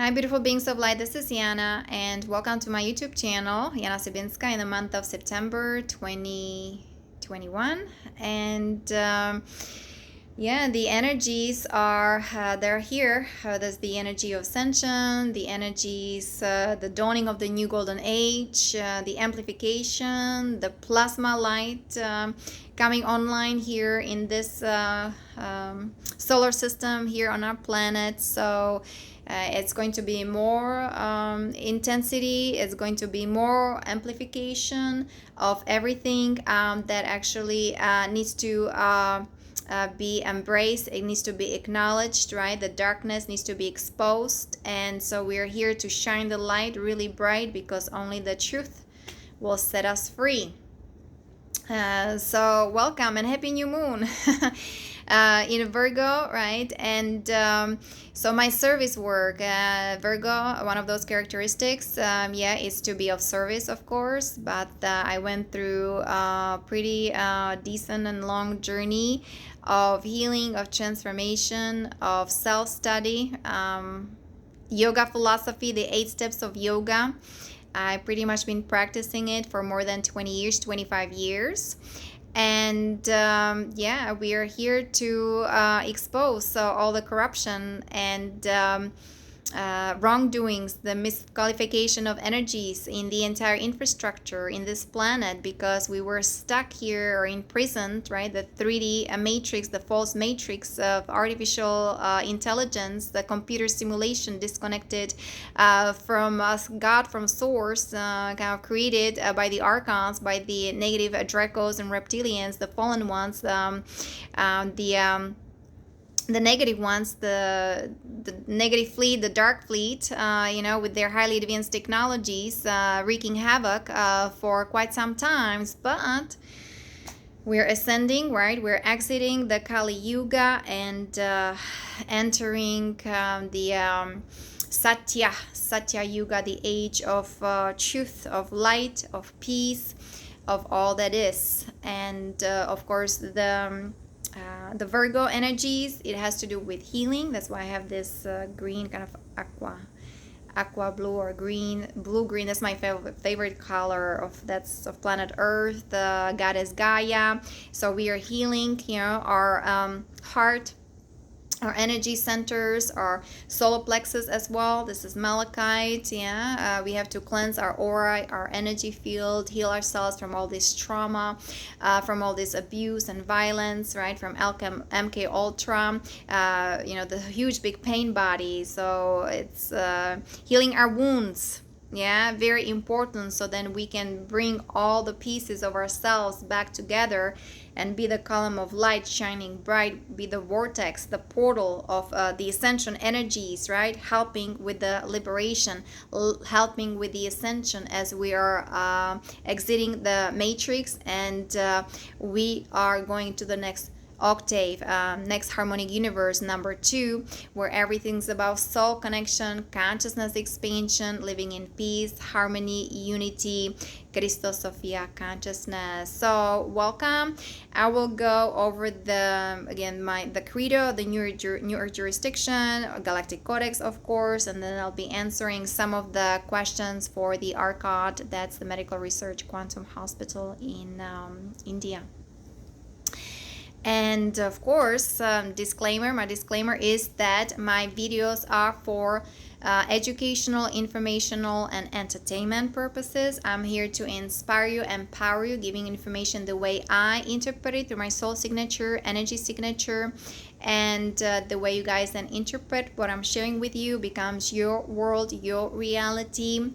Hi, beautiful beings of light. This is Yana, and welcome to my YouTube channel, Yana Sibinska, in the month of September 2021. And yeah, the energies are they're here. There's the energy of Ascension, the energies, the dawning of the new golden age, the amplification, the plasma light coming online here in this solar system here on our planet. So it's going to be more intensity, it's going to be more amplification of everything that actually needs to be embraced. It needs to be acknowledged, right? The darkness needs to be exposed. And so we're here to shine the light really bright, because only the truth will set us free. So welcome and happy new moon. In Virgo, right? And so my service work, Virgo, one of those characteristics, yeah, is to be of service, of course. But I went through a pretty decent and long journey of healing, of transformation, of self-study, yoga philosophy, the 8 steps of yoga. I've pretty much been practicing it for more than 20 years, 25 years. And yeah, we are here to expose all the corruption and wrongdoings, the misqualification of energies in the entire infrastructure in this planet, because we were stuck here or imprisoned, right? The 3D matrix, the false matrix of artificial intelligence, the computer simulation disconnected from us, God, from source, kind of created by the archons, by the negative Dracos and reptilians, the fallen ones, the negative ones, the negative fleet, the dark fleet, with their highly advanced technologies, wreaking havoc for quite some times. But we're ascending, right? We're exiting the Kali Yuga and entering the Satya Yuga, the age of truth, of light, of peace, of all that is. And of course, the Virgo energies, it has to do with healing. That's why I have this green, kind of aqua blue or blue green. That's my favorite color of planet Earth, the goddess Gaia. So we are healing, our heart, our energy centers, our solar plexus as well. This is malachite. We have to cleanse our aura, our energy field, heal ourselves from all this trauma, from all this abuse and violence, right? From MK Ultra, the huge big pain body. So it's healing our wounds. Yeah, very important. So then we can bring all the pieces of ourselves back together and be the column of light shining bright, be the vortex, the portal of the ascension energies, right? Helping with the liberation, helping with the ascension as we are exiting the matrix, and we are going to the next octave, next harmonic universe, number 2, where everything's about soul connection, consciousness expansion, living in peace, harmony, unity, Christosophia consciousness. So welcome. I will go over the credo, the new earth jurisdiction, Galactic Codex, of course, and then I'll be answering some of the questions for the ARCOT. That's the Medical Research Quantum Hospital in India. And of course, my disclaimer is that my videos are for educational, informational, and entertainment purposes. I'm here to inspire you, empower you, giving information the way I interpret it through my soul signature, energy signature, and the way you guys then interpret what I'm sharing with you becomes your world, your reality,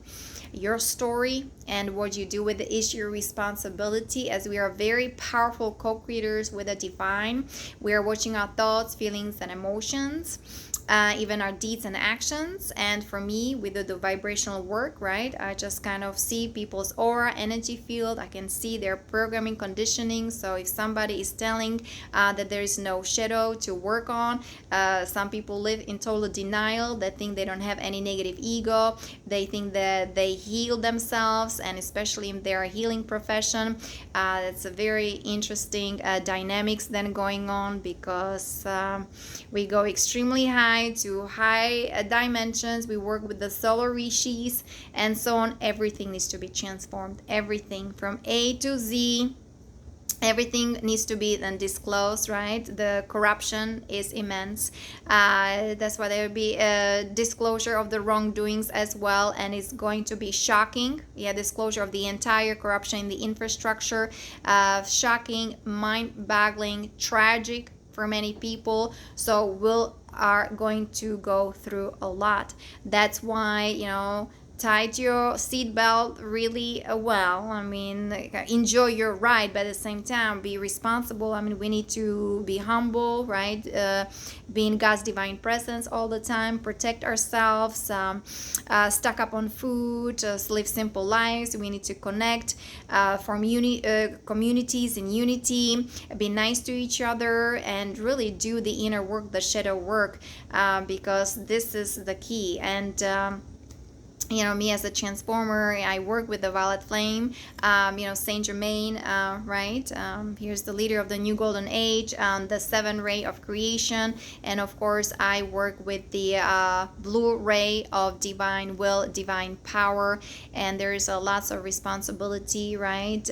your story, and what you do with it is your responsibility, as we are very powerful co-creators with the divine. We are watching our thoughts, feelings, and emotions, even our deeds and actions. And for me, we do the vibrational work, right? I just kind of see people's aura, energy field. I can see their programming, conditioning. So if somebody is telling that there is no shadow to work on, some people live in total denial. They think they don't have any negative ego. They think that they heal themselves, and especially if they're a healing profession, it's a very interesting dynamics then going on, because we go extremely high high to high dimensions. We work with the solar rishis and so on. Everything needs to be transformed. Everything from A to Z. Everything needs to be then disclosed, right? The corruption is immense. That's why there will be a disclosure of the wrongdoings as well, and it's going to be shocking. Yeah, disclosure of the entire corruption in the infrastructure. Shocking, mind-boggling, tragic for many people. So we'll are going to go through a lot. That's why, tied your seatbelt really well. I mean, enjoy your ride, but at the same time, be responsible. I mean, we need to be humble, right? Be in God's divine presence all the time, protect ourselves, stock up on food, just live simple lives. We need to connect, form communities in unity, be nice to each other, and really do the inner work, the shadow work, because this is the key. And me as a transformer, I work with the violet flame, Saint Germain, right? Here's the leader of the new golden age, the 7 ray of creation, and of course I work with the blue ray of divine will, divine power, and there's lots of responsibility, right?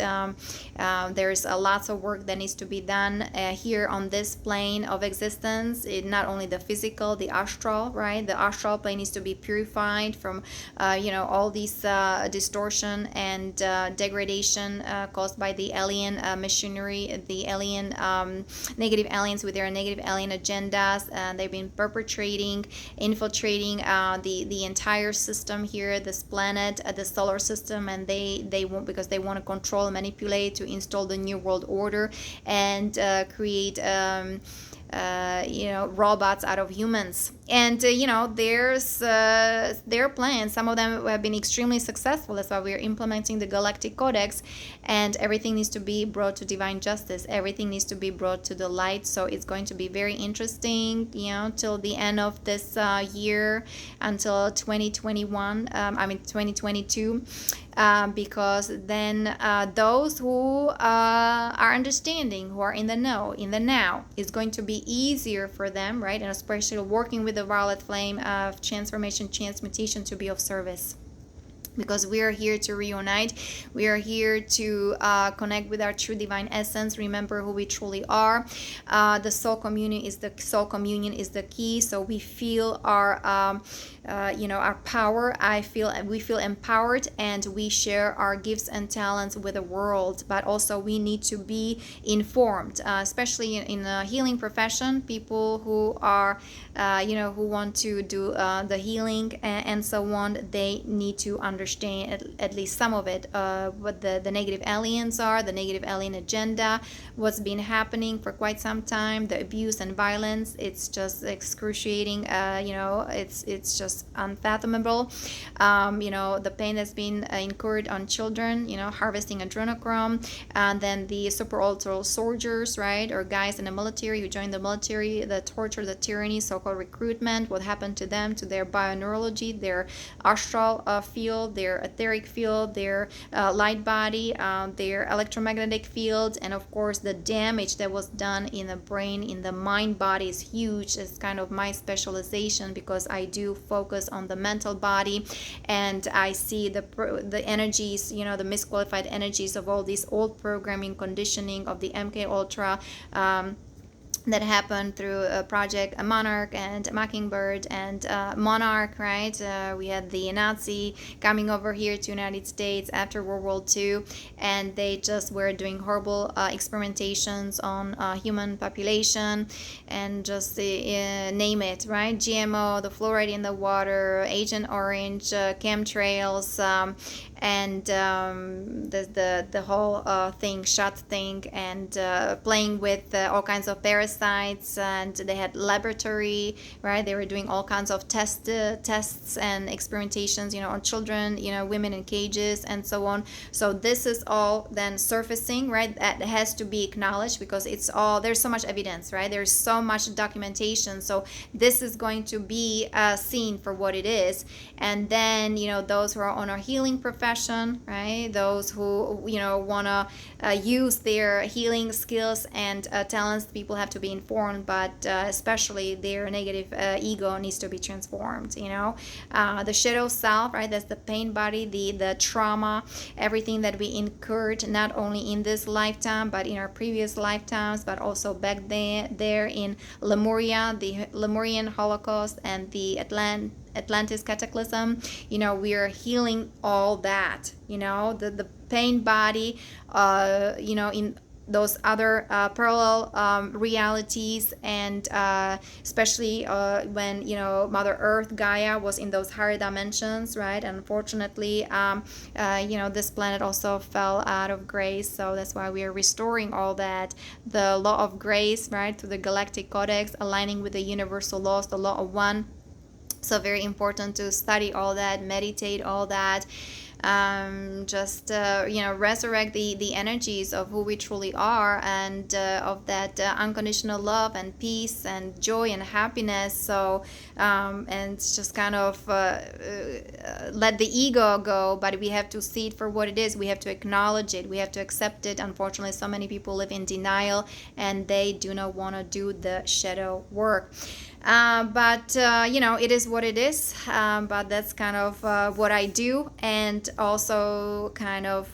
There's lots of work that needs to be done here on this plane of existence. Not only the physical, the astral, right? The astral plane needs to be purified from all these distortion and degradation caused by the alien machinery, the alien negative aliens with their negative alien agendas. They've been perpetrating, infiltrating the entire system here, this planet, the solar system, and they won't, because they want to control, manipulate, to install the new world order and create robots out of humans. And there's their plans. Some of them have been extremely successful. That's why we're implementing the Galactic Codex, and everything needs to be brought to divine justice. Everything needs to be brought to the light. So it's going to be very interesting, till the end of this year, until 2022. Because then those who are understanding, who are in the know, in the now, is going to be easier for them, right? And especially working with the violet flame of transformation, transmutation, to be of service. Because we are here to reunite, we are here to connect with our true divine essence, remember who we truly are. The soul communion is the key. So we feel our our power. We feel empowered, and we share our gifts and talents with the world. But also we need to be informed, especially in the healing profession. People who are who want to do the healing and so on, they need to understand at least some of it, what the negative aliens are, the negative alien agenda, what's been happening for quite some time, the abuse and violence. It's just excruciating. It's just unfathomable. The pain that's been incurred on children, harvesting adrenochrome, and then the super soldiers, right, or guys in the military who joined the military, the torture, the tyranny, so-called recruitment, what happened to them, to their bioneurology, their astral field, their etheric field, their light body, their electromagnetic field, and of course the damage that was done in the brain, in the mind body is huge. It's kind of my specialization, because I do focus on the mental body, and I see the energies, the misqualified energies of all these old programming, conditioning of the MK Ultra, that happened through Project Monarch and Mockingbird and Monarch, right? We had the Nazi coming over here to United States after World War II, and they just were doing horrible experimentations on human population, and just name it, right? GMO, the fluoride in the water, Agent Orange, chemtrails, and the whole thing, shot thing, and playing with all kinds of parasites, and they had laboratory, right? They were doing all kinds of tests and experimentations, on children, women in cages, and so on. So this is all then surfacing, right? That has to be acknowledged, because there's so much evidence, right? There's so much documentation. So this is going to be seen for what it is. And then, those who are on our healing profession, compassion, right? Those who want to use their healing skills and talents. People have to be informed, but especially their negative ego needs to be transformed. The shadow self, right? That's the pain body, the trauma, everything that we incurred not only in this lifetime but in our previous lifetimes, but also back there in Lemuria, the Lemurian Holocaust, and the Atlantis cataclysm. We are healing all that. The pain body, in those other parallel realities, and especially when Mother Earth, Gaia, was in those higher dimensions, right? Unfortunately, this planet also fell out of grace, so that's why we are restoring all that, the law of grace, right, through the Galactic Codex, aligning with the universal laws, the law of one. So very important to study all that, meditate all that, just resurrect the energies of who we truly are, and of that unconditional love and peace and joy and happiness. So and just kind of let the ego go, but we have to see it for what it is. We have to acknowledge it, we have to accept it. Unfortunately, so many people live in denial, and they do not want to do the shadow work. But it is what it is. But that's kind of what I do, and also kind of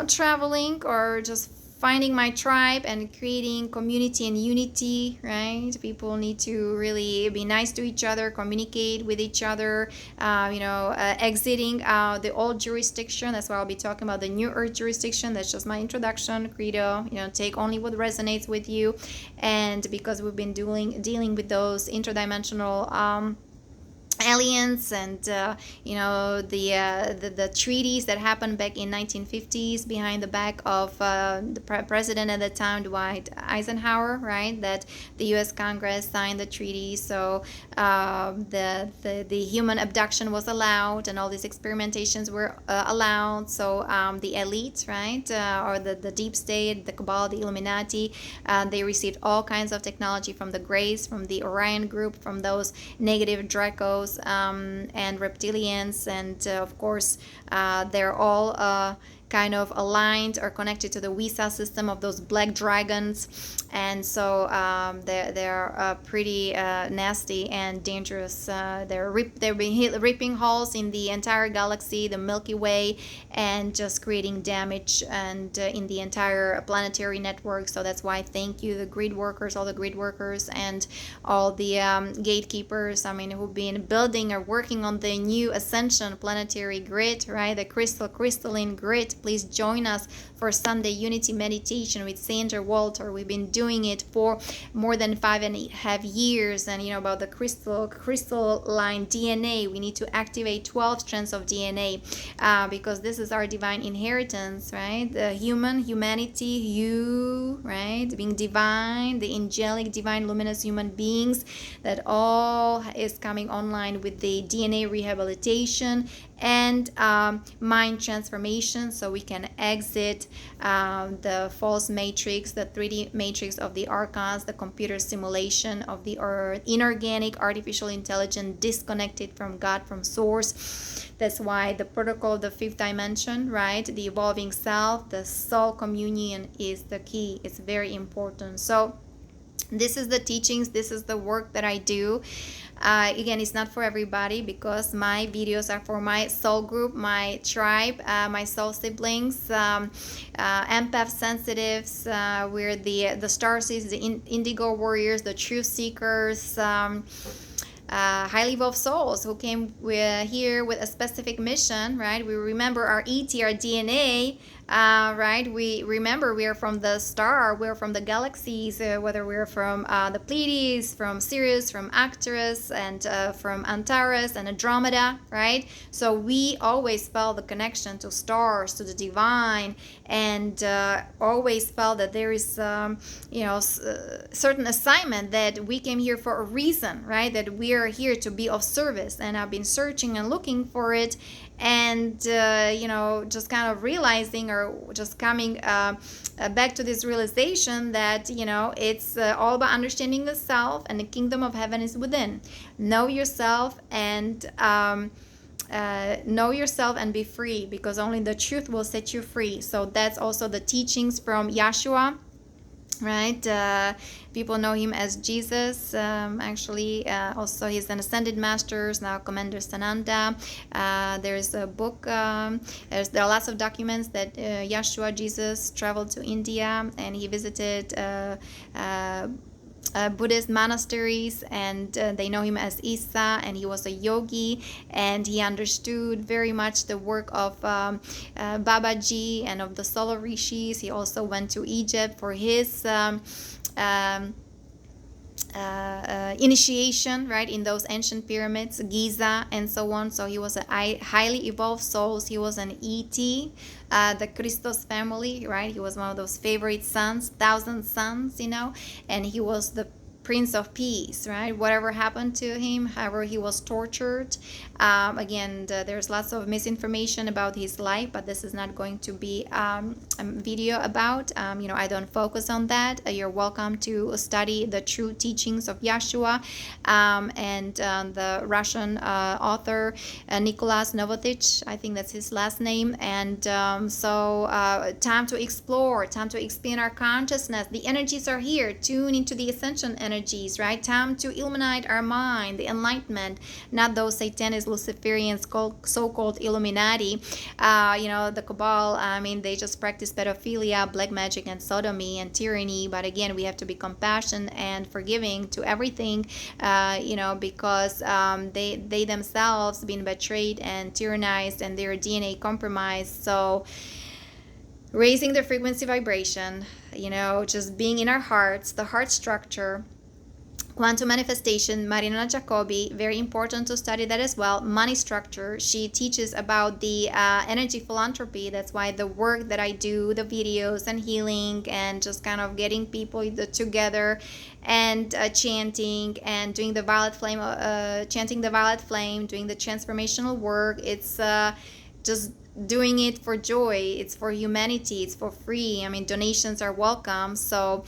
traveling, or just finding my tribe and creating community and unity, right? People need to really be nice to each other, communicate with each other, exiting the old jurisdiction. That's why I'll be talking about the new earth jurisdiction. That's just my introduction, credo. Take only what resonates with you. And because we've been dealing with those interdimensional aliens, and the treaties that happened back in 1950s behind the back of the president at the time, Dwight Eisenhower, right? That the U.S. Congress signed the treaty, so the human abduction was allowed, and all these experimentations were allowed. So the elite, right, or the deep state, the Cabal, the Illuminati, they received all kinds of technology from the Greys, from the Orion group, from those negative Dracos, and reptilians, and of course they're all kind of aligned or connected to the Visa system of those black dragons, and so they're pretty nasty and dangerous. They've been ripping holes in the entire galaxy, the Milky Way, and just creating damage and in the entire planetary network. So that's why thank you, the grid workers, all the grid workers, and all the gatekeepers, who've been building or working on the new Ascension planetary grid, right? The crystalline grid. Please join us for Sunday Unity Meditation with Sandra Walter. We've been doing it for more than 5.5 years, and about the crystalline DNA. We need to activate 12 strands of DNA because this is our divine inheritance, right? The humanity, you, right? Being divine, the angelic, divine, luminous human beings, that all is coming online with the DNA rehabilitation and mind transformation, so we can exit the false matrix, the 3D matrix of the archons, the computer simulation of the earth, inorganic, artificial intelligence, disconnected from God, from source. That's why the protocol, the fifth dimension, right, the evolving self, the soul communion is the key. It's very important. So this is the teachings, this is the work that I do. Again, it's not for everybody, because my videos are for my soul group, my tribe, my soul siblings, empath sensitives. We're the star seeds, the indigo warriors, the truth seekers, highly evolved souls who came here with a specific mission, right? We remember our ET, our DNA, right? We remember we are from the star, we're from the galaxies, whether we're from the Pleiades, from Sirius, from Arcturus, and from Antares and Andromeda, right? So we always felt the connection to stars, to the divine, and always felt that there is, certain assignment, that we came here for a reason, right? That we are here to be of service, and I've been searching and looking for it, and just kind of realizing, or just coming back to this realization that it's all about understanding the self, and the kingdom of heaven is within. Know yourself, and know yourself and be free, because only the truth will set you free. So that's also the teachings from Yeshua, right? People know him as Jesus. Actually, also he's an ascended master, now Commander Sananda. There's a book. There are lots of documents that Yeshua, Jesus, traveled to India, and he visited Buddhist monasteries, and they know him as Isa, and he was a yogi, and he understood very much the work of Babaji and of the solar rishis. He also went to Egypt for his um, initiation, right, in those ancient pyramids, Giza, and so on. So he was a highly evolved soul. He was an ET, the Christos family, right? He was one of those favorite sons, 1,000 sons, and he was the Prince of Peace, right? Whatever happened to him, however he was tortured. Again, there's lots of misinformation about his life, but this is not going to be a video about. I don't focus on that. You're welcome to study the true teachings of Yeshua, and the Russian author Nicholas Novotich, I think that's his last name. And time to explore, time to expand our consciousness. The energies are here. Tune into the Ascension energies, right? Time to illuminate our mind, the enlightenment, not those Satanists, Luciferians, so-called Illuminati. The Cabal, they just practice pedophilia, black magic, and sodomy and tyranny. But again, we have to be compassionate and forgiving to everything, because they themselves been betrayed and tyrannized, and their DNA compromised. So raising the frequency vibration, just being in our hearts, the heart structure. Quantum manifestation, Marina Jacobi, very important to study that as well. Money structure, she teaches about the energy philanthropy. That's why the work that I do, the videos and healing, and just kind of getting people together and chanting and doing the violet flame, chanting the violet flame, doing the transformational work. It's just doing it for joy. It's for humanity. It's for free. Donations are welcome. So,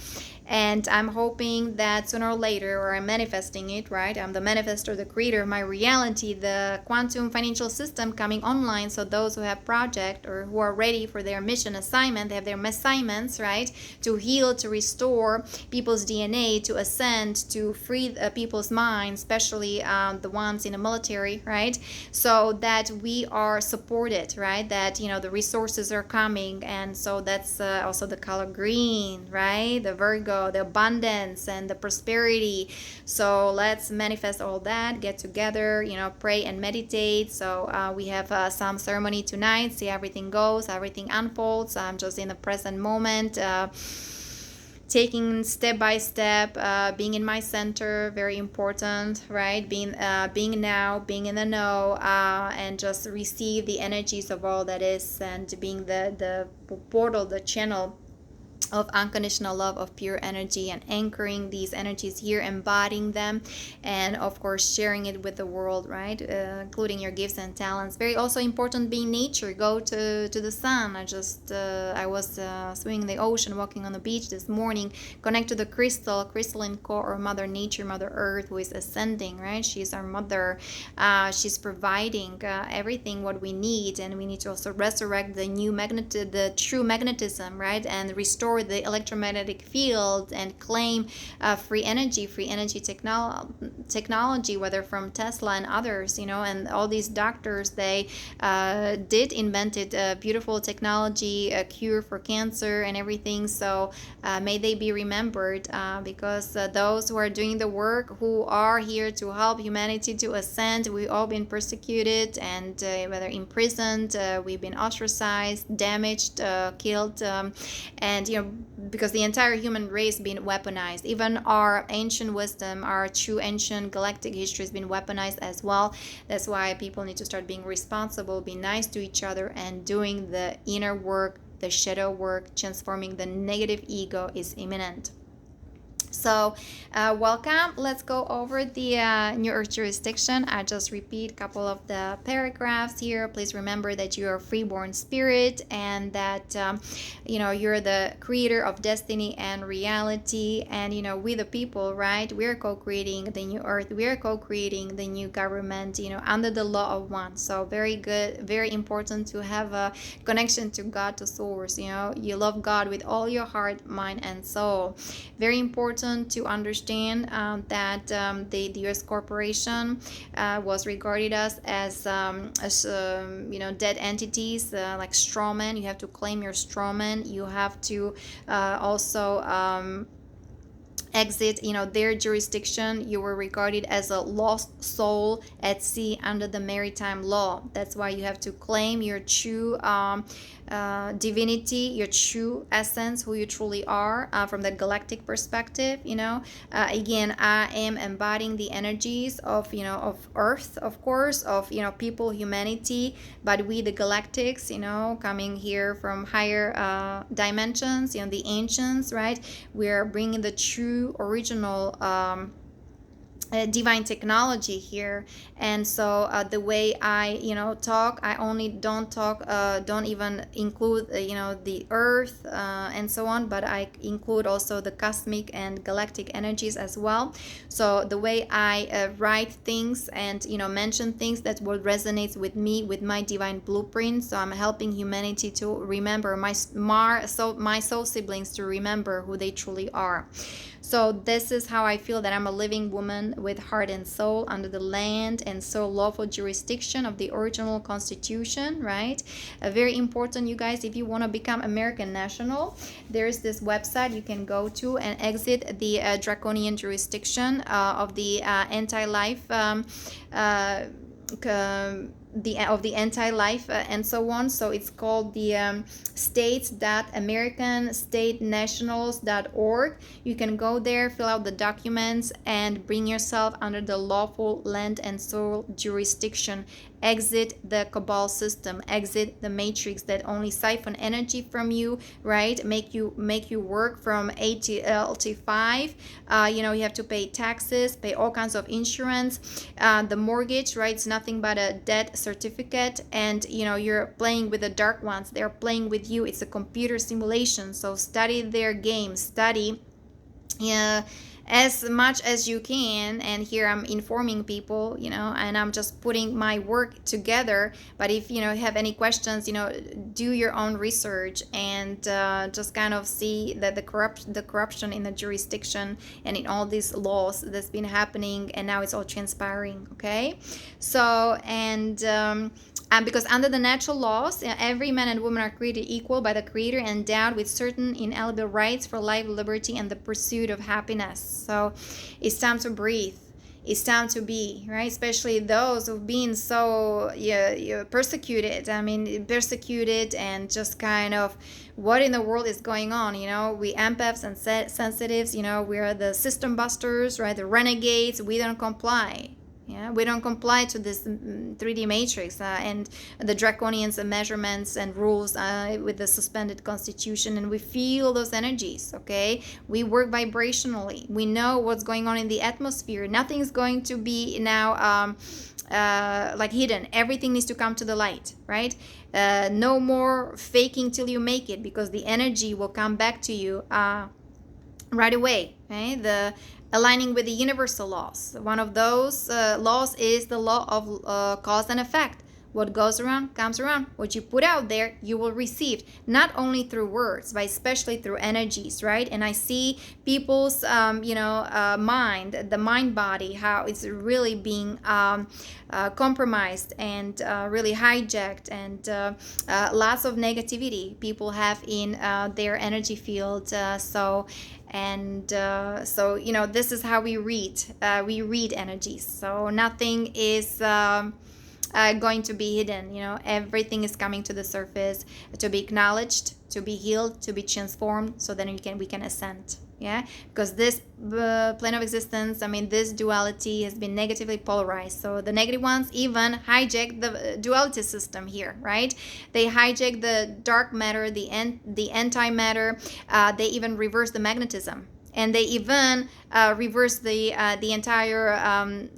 and I'm hoping that sooner or later, or I'm manifesting it, right? I'm the manifestor, the creator of my reality, the quantum financial system coming online. So those who have project or who are ready for their mission assignment, they have their assignments, right? To heal, to restore people's DNA, to ascend, to free people's minds, especially the ones in the military, right? So that we are supported, right? That, the resources are coming. And so that's also the color green, right? The Virgo, the abundance and the prosperity. So let's manifest all that, get together, pray and meditate. So we have some ceremony tonight. See, everything goes, everything unfolds. I'm just in the present moment, taking step by step, being in my center, very important, right? Being now, being in the know, and just receive the energies of all that is, and being the portal, the channel of unconditional love, of pure energy, and anchoring these energies here, embodying them, and of course sharing it with the world, right? Including your gifts and talents. Very also important being nature. Go to the sun. I was swimming in the ocean, walking on the beach this morning. Connect to the crystalline core of Mother Nature, Mother Earth, who is ascending, right? She's our mother. She's providing everything what we need, and we need to also resurrect the true magnetism, right? And restore the electromagnetic field, and claim free energy technology, whether from Tesla and others, and all these doctors, they invented a beautiful technology, a cure for cancer and everything. So may they be remembered, because those who are doing the work, who are here to help humanity to ascend, we've all been persecuted and whether imprisoned, we've been ostracized, damaged, killed, and because the entire human race has been weaponized. Even our ancient wisdom, our true ancient galactic history has been weaponized as well. That's why people need to start being responsible, be nice to each other, and doing the inner work, the shadow work. Transforming the negative ego is imminent. So, welcome. Let's go over the New Earth jurisdiction. I just repeat a couple of the paragraphs here. Please remember that you are a freeborn spirit, and that you're the creator of destiny and reality. And we the people, right? We're co-creating the New Earth. We're co-creating the new government. Under the law of one. So very good, very important to have a connection to God, to source. You love God with all your heart, mind, and soul. Very important to understand that the U.S. corporation was regarded as dead entities, like strawmen. You have to claim your strawman. You have to also exit their jurisdiction. You were regarded as a lost soul at sea under the maritime law. That's why you have to claim your true divinity, your true essence, who you truly are, from the galactic perspective. Again, I am embodying the energies of Earth, of course, of people, humanity, but we the galactics, coming here from higher dimensions, the ancients, right? We're bringing the true original divine technology here. And so the way I talk, I only don't even include the earth and so on, but I include also the cosmic and galactic energies as well. So the way I write things and mention things, that what resonates with me, with my divine blueprint. So I'm helping humanity to remember my soul siblings, to remember who they truly are. So this is how I feel that I'm a living woman with heart and soul under the land and soul lawful jurisdiction of the original constitution, right? Very important, you guys, if you want to become American national, there's this website you can go to and exit the draconian jurisdiction of the anti-life of the anti-life and so on. So it's called the states.americanstatenationals.org. You can go there, fill out the documents, and bring yourself under the lawful land and soul jurisdiction. Exit the cabal system, exit the matrix that only siphon energy from you, right? Make you work from 8 to L5. You have to pay taxes, pay all kinds of insurance, the mortgage, right? It's nothing but a debt certificate, and you're playing with the dark ones. They're playing with you. It's a computer simulation. So study their game, study as much as you can. And here I'm informing people, and I'm just putting my work together. But if you have any questions, do your own research and just kind of see that the corruption in the jurisdiction and in all these laws that's been happening, and now it's all transpiring. Okay, so and because under the natural laws, every man and woman are created equal by the Creator, endowed with certain inalienable rights for life, liberty, and the pursuit of happiness. So it's time to breathe. It's time to be, right? Especially those who've been so persecuted. Persecuted and just kind of, what in the world is going on? We empaths and sensitives, we are the system busters, right? The renegades. We don't comply. Yeah, we don't comply to this 3D matrix and the draconian measurements and rules with the suspended constitution, and we feel those energies. Okay, we work vibrationally. We know what's going on in the atmosphere. Nothing is going to be now like hidden. Everything needs to come to the light, right? No more faking till you make it, because the energy will come back to you right away. Okay, the aligning with the universal laws. One of those laws is the law of cause and effect. What goes around comes around. What you put out there, you will receive, not only through words, but especially through energies, right? And I see people's, mind, the mind body, how it's really being compromised and really hijacked, and lots of negativity people have in their energy field. So this is how we read. We read energies. So nothing is going to be hidden. Everything is coming to the surface to be acknowledged, to be healed, to be transformed, so then we can ascend. Yeah, because this plane of existence, this duality has been negatively polarized. So the negative ones even hijack the duality system here, right? They hijack the dark matter, the antimatter. They even reverse the magnetism. and they even reverse the entire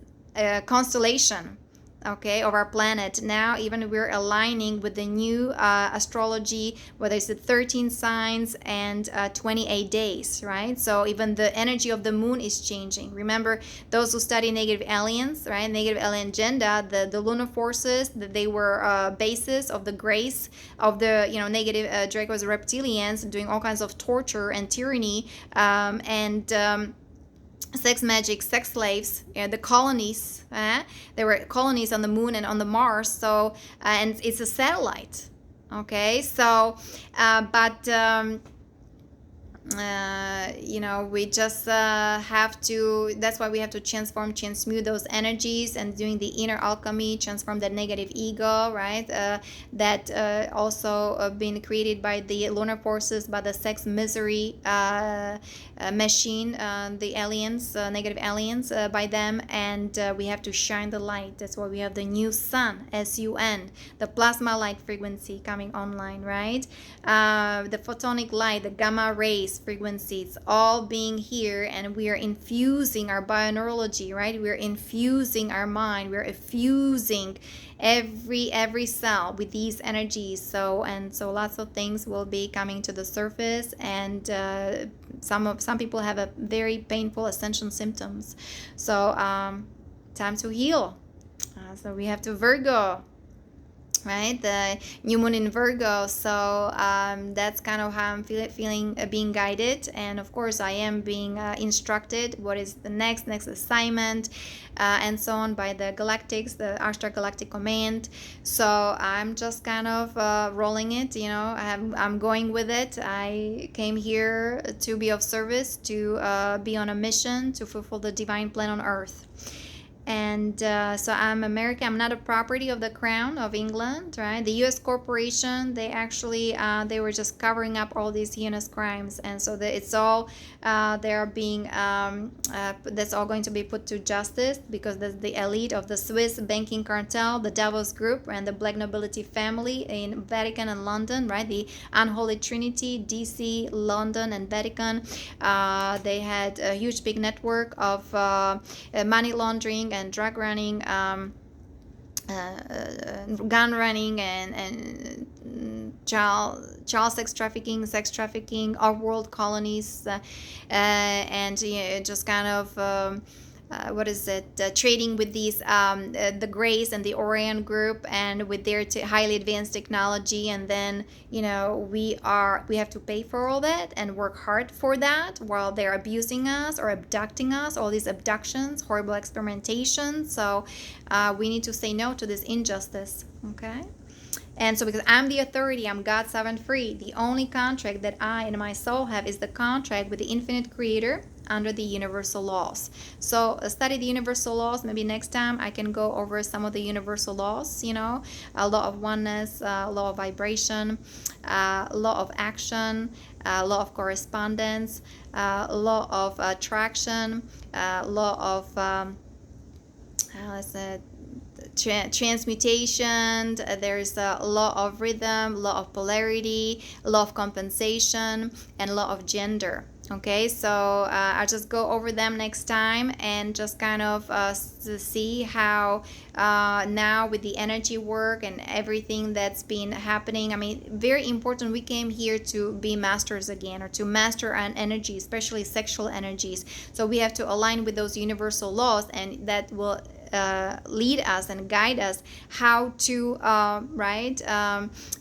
constellation, okay, of our planet. Now even we're aligning with the new astrology, whether it's the 13 signs and 28 days, right? So even the energy of the moon is changing. Remember, those who study negative aliens, right, negative alien agenda, the lunar forces, that they were basis of the grace of the, you know, negative Draco's reptilians doing all kinds of torture and tyranny, and sex magic, sex slaves, the colonies. There were colonies on the moon and on the Mars. So and it's a satellite. Okay, so but you know, we just have to, that's why we have to transmute those energies, and doing the inner alchemy, transform that negative ego, right, that also been created by the lunar forces, by the sex misery machine, the aliens, negative aliens, by them. And we have to shine the light. That's why we have the new sun, sun, the plasma light frequency coming online, right, the photonic light, the gamma rays frequencies, all being here, and we are infusing our bioneurology, right? We're infusing our mind, we're infusing every cell with these energies. So lots of things will be coming to the surface, and some people have a very painful ascension symptoms. So time to heal. So we have to Virgo, right, the new moon in Virgo. So that's kind of how I'm feeling being guided, and of course I am being instructed what is the next assignment, and so on, by the Galactics, the Ashtar Galactic Command. So I'm just kind of rolling it, you know. I'm going with it. I came here to be of service, to be on a mission to fulfill the divine plan on earth. And so I'm American. I'm not a property of the Crown of England, right? The U.S. corporation, they actually they were just covering up all these heinous crimes, and so it's all they're being that's all going to be put to justice, because the elite of the Swiss banking cartel, the Davos Group, and the Black nobility family in Vatican and London, right? The unholy trinity, D.C., London, and Vatican. They had a huge big network of money laundering and drug running, gun running, and child sex trafficking, off-world colonies, and you know, just kind of what is it, trading with these the Greys and the Orion group, and with their highly advanced technology. And then, you know, we have to pay for all that and work hard for that, while they're abusing us or abducting us, all these abductions, horrible experimentation. So we need to say no to this injustice, okay? And so, because I'm the authority, I'm God, sovereign, free, the only contract that I and my soul have is the contract with the infinite creator under the universal laws. So study the universal laws. Maybe next time I can go over some of the universal laws, you know, law of oneness, law of vibration, law of action, law of correspondence, law of attraction, law of transmutation. There's a law of rhythm, law of polarity, law of compensation, and law of gender. Okay, so I'll just go over them next time, and just kind of see how now with the energy work and everything that's been happening. I mean, very important. We came here to be masters again, or to master an energy, especially sexual energies. So we have to align with those universal laws, and that will lead us and guide us how to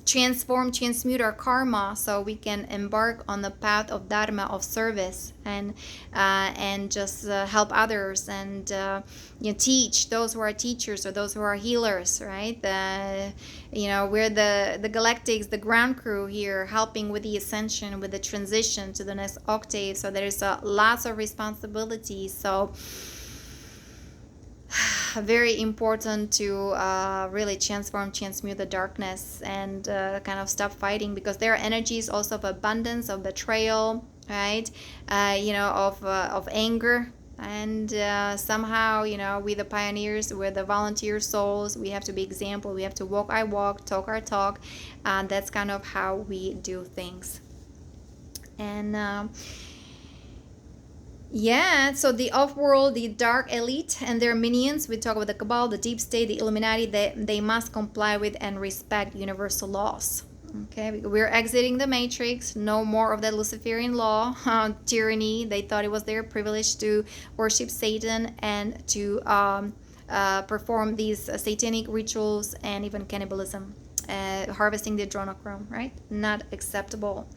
transmute our karma, so we can embark on the path of dharma, of service, and just help others, and you know, teach those who are teachers, or those who are healers, right? You know, we're the Galactics, the ground crew here, helping with the ascension, with the transition to the next octave. So there's lots of responsibilities. So very important to really transmute the darkness, and kind of stop fighting, because there are energies also of abundance, of betrayal, right? You know, of anger. And somehow, you know, we the pioneers, we're the volunteer souls, we have to be example, we have to walk I walk, talk our talk, and that's kind of how we do things. And Yeah, so the off-world, the dark elite and their minions, we talk about the cabal, the deep state, the Illuminati, they must comply with and respect universal laws. Okay, we're exiting the matrix. No more of that Luciferian law, tyranny. They thought it was their privilege to worship Satan and to perform these satanic rituals and even cannibalism, harvesting the adrenochrome, right? Not acceptable.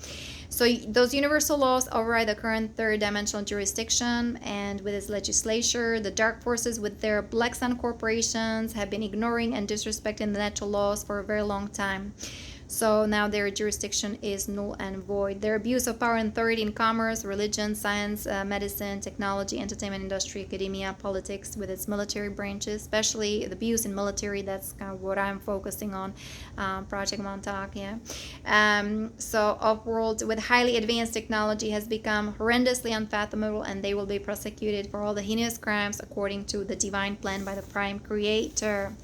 So those universal laws override the current third dimensional jurisdiction, and with its legislature, the dark forces with their black sun corporations have been ignoring and disrespecting the natural laws for a very long time. So now their jurisdiction is null and void. Their abuse of power and authority in commerce, religion, science, medicine, technology, entertainment industry, academia, politics, with its military branches, especially the abuse in military. That's kind of what I'm focusing on. Project Montauk, yeah. So off-world with highly advanced technology has become horrendously unfathomable, and they will be prosecuted for all the heinous crimes according to the divine plan by the Prime Creator.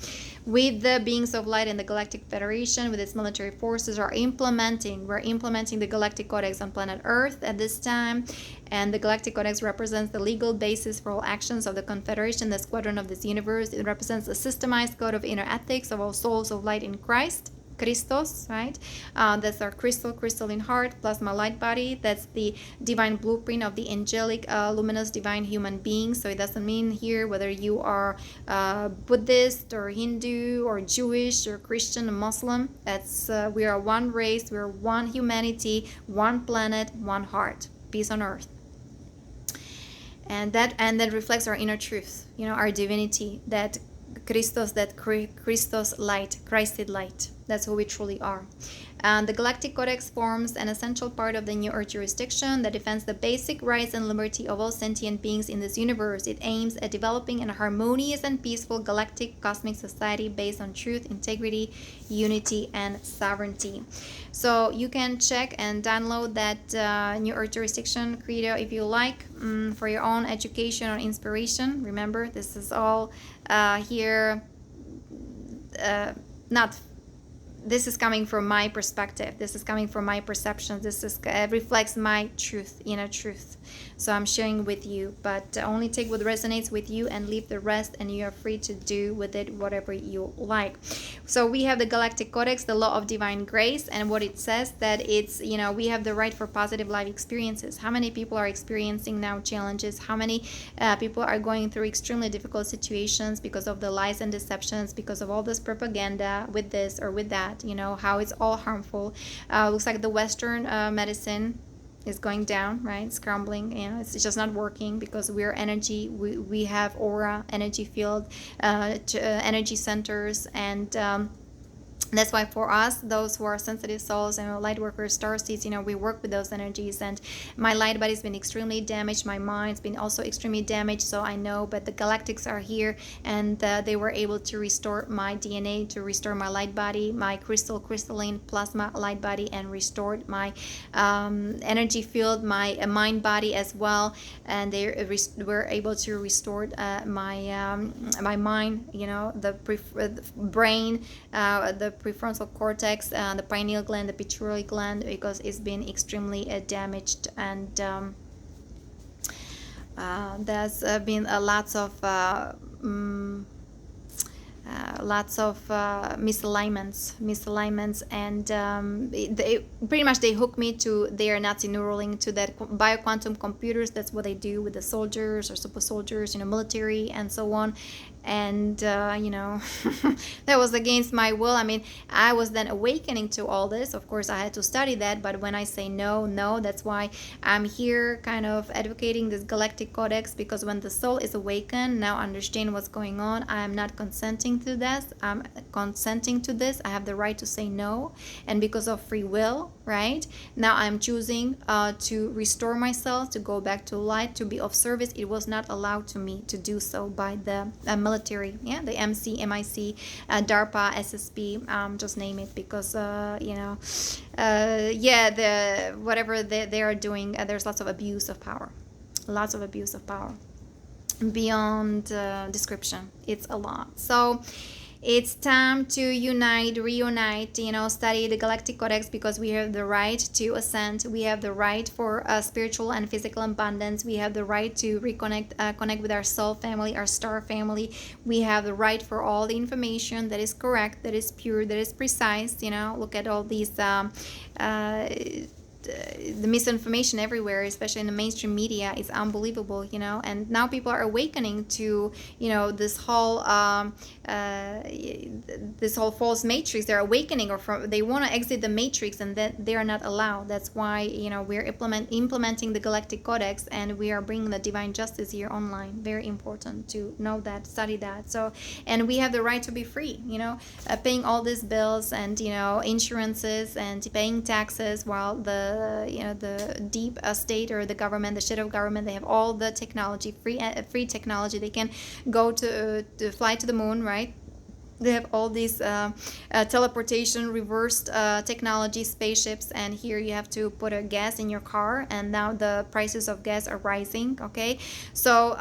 With the beings of light and the Galactic Federation with its military forces we're implementing the Galactic Codex on planet Earth at this time, and the Galactic Codex represents the legal basis for all actions of the Confederation, the squadron of this universe. It represents a systemized code of inner ethics of all souls of light in Christ. Christos, right? That's our crystalline heart, plasma light body. That's the divine blueprint of the angelic, luminous, divine human being. So it doesn't mean here whether you are Buddhist or Hindu or Jewish or Christian or Muslim. That's we are one race, we are one humanity, one planet, one heart. Peace on earth. And that reflects our inner truth, our divinity, that Christos light, Christed light. That's who we truly are. And the Galactic Codex forms an essential part of the New Earth jurisdiction that defends the basic rights and liberty of all sentient beings in this universe. It aims at developing a harmonious and peaceful galactic cosmic society based on truth, integrity, unity, and sovereignty. So you can check and download that New Earth jurisdiction credo if you like, for your own education or inspiration. Remember, this is all here, not this is coming from my perspective. This is coming from my perception. This is reflects my truth, inner truth. So I'm sharing with you, but only take what resonates with you and leave the rest, and you are free to do with it whatever you like. So we have the Galactic Codex, the law of divine grace, and what it says that it's, we have the right for positive life experiences. How many people are experiencing now challenges? How many people are going through extremely difficult situations because of the lies and deceptions, because of all this propaganda with this or with that, how it's all harmful. Looks like the Western medicine is going down, right? It's crumbling, it's just not working because we're energy. We have aura, energy field, energy centers, and that's why for us, those who are sensitive souls and light workers, star seeds, we work with those energies. And my light body's been extremely damaged. My mind's been also extremely damaged. So I know, but the Galactics are here, and they were able to restore my DNA, to restore my light body, my crystalline plasma light body, and restored my energy field, my mind body as well. And they were able to restore my mind, the brain, the prefrontal cortex, the pineal gland, the pituitary gland, because it's been extremely damaged, and there's been lots of misalignments, and they pretty much they hook me to their Nazi Neuralink, to that bioquantum computers. That's what they do with the soldiers or super soldiers, military and so on. And that was against my will. I was then awakening to all this. Of course, I had to study that, but when I say no, that's why I'm here kind of advocating this Galactic Codex, because when the soul is awakened, now understand what's going on. I am not consenting to this. I'm consenting to this. I have the right to say no, and because of free will, right? Now I'm choosing to restore myself, to go back to light, to be of service. It was not allowed to me to do so by the military, the MC, MIC, DARPA, SSP, just name it, because the whatever they are doing, there's lots of abuse of power, beyond description. It's a lot. So It's time to unite, reunite, study the Galactic Codex, because we have the right to ascend. We have the right for spiritual and physical abundance. We have the right to reconnect, connect with our soul family, our star family. We have the right for all the information that is correct, that is pure, that is precise. Look at all these the misinformation everywhere, especially in the mainstream media, is unbelievable, and now people are awakening to, this whole this whole false matrix. They're awakening, or they want to exit the matrix, and that they are not allowed. That's why, we're implementing the Galactic Codex, and we are bringing the divine justice here online. Very important to know that, study that. So, and we have the right to be free, paying all these bills and, insurances and paying taxes, while the deep state, or the government, the shadow government, they have all the technology, free technology. They can go to fly to the moon, right? They have all these teleportation, reversed technology, spaceships, and here you have to put a gas in your car, and now the prices of gas are rising. Okay, so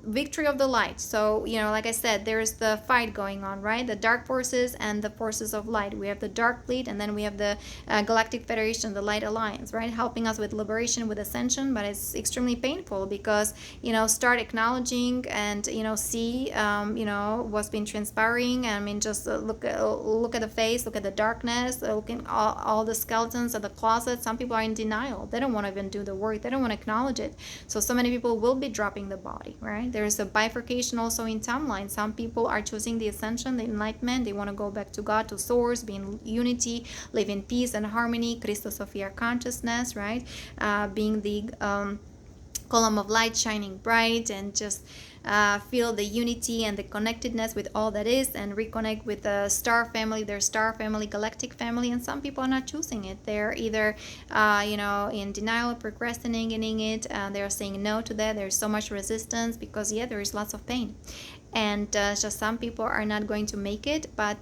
victory of the light. So, like I said, there's the fight going on, right? The dark forces and the forces of light. We have the dark fleet, and then we have the Galactic Federation, the Light Alliance, right, helping us with liberation, with ascension. But it's extremely painful, because start acknowledging and see what's been transpiring. I mean, just look at the face, look at the darkness, look at all the skeletons of the closet. Some people are in denial. They don't want to even do the work. They don't want to acknowledge it. So many people will be dropping the body, right? There's a bifurcation also in timeline. Some people are choosing the ascension, the enlightenment. They want to go back to God, to source, be in unity, live in peace and harmony, Christosophia consciousness, right? Being the column of light shining bright, and just feel the unity and the connectedness with all that is, and reconnect with the star family, their star family, galactic family. And some people are not choosing it. They're either in denial, procrastinating it, they're saying no to that. There's so much resistance, because there is lots of pain, and just some people are not going to make it. But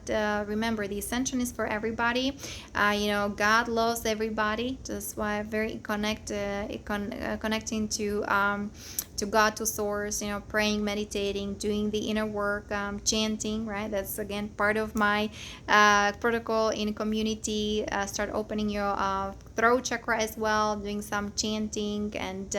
remember, the ascension is for everybody. God loves everybody. Just why very connecting to God, to source, praying, meditating, doing the inner work, chanting, right? That's again part of my protocol in community. Start opening your throat chakra as well, doing some chanting, and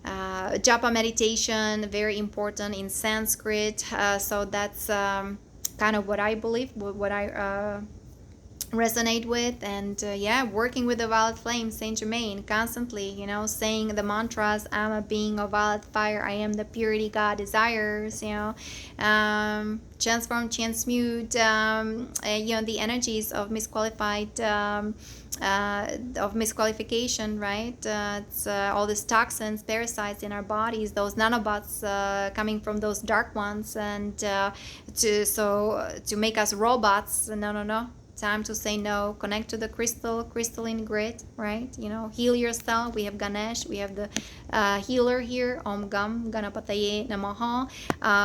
japa meditation, very important in Sanskrit. So that's kind of what I believe, what I resonate with. And working with the violet flame, Saint Germain, constantly, saying the mantras. I'm a being of violet fire, I am the purity God desires, transform, transmute, the energies of misqualified of misqualification, right? It's all these toxins, parasites in our bodies, those nanobots coming from those dark ones, and to make us robots. No, time to say no. Connect to the crystalline grid, right? Heal yourself. We have Ganesh, we have the healer here, Om Gam Ganapataye Namaha.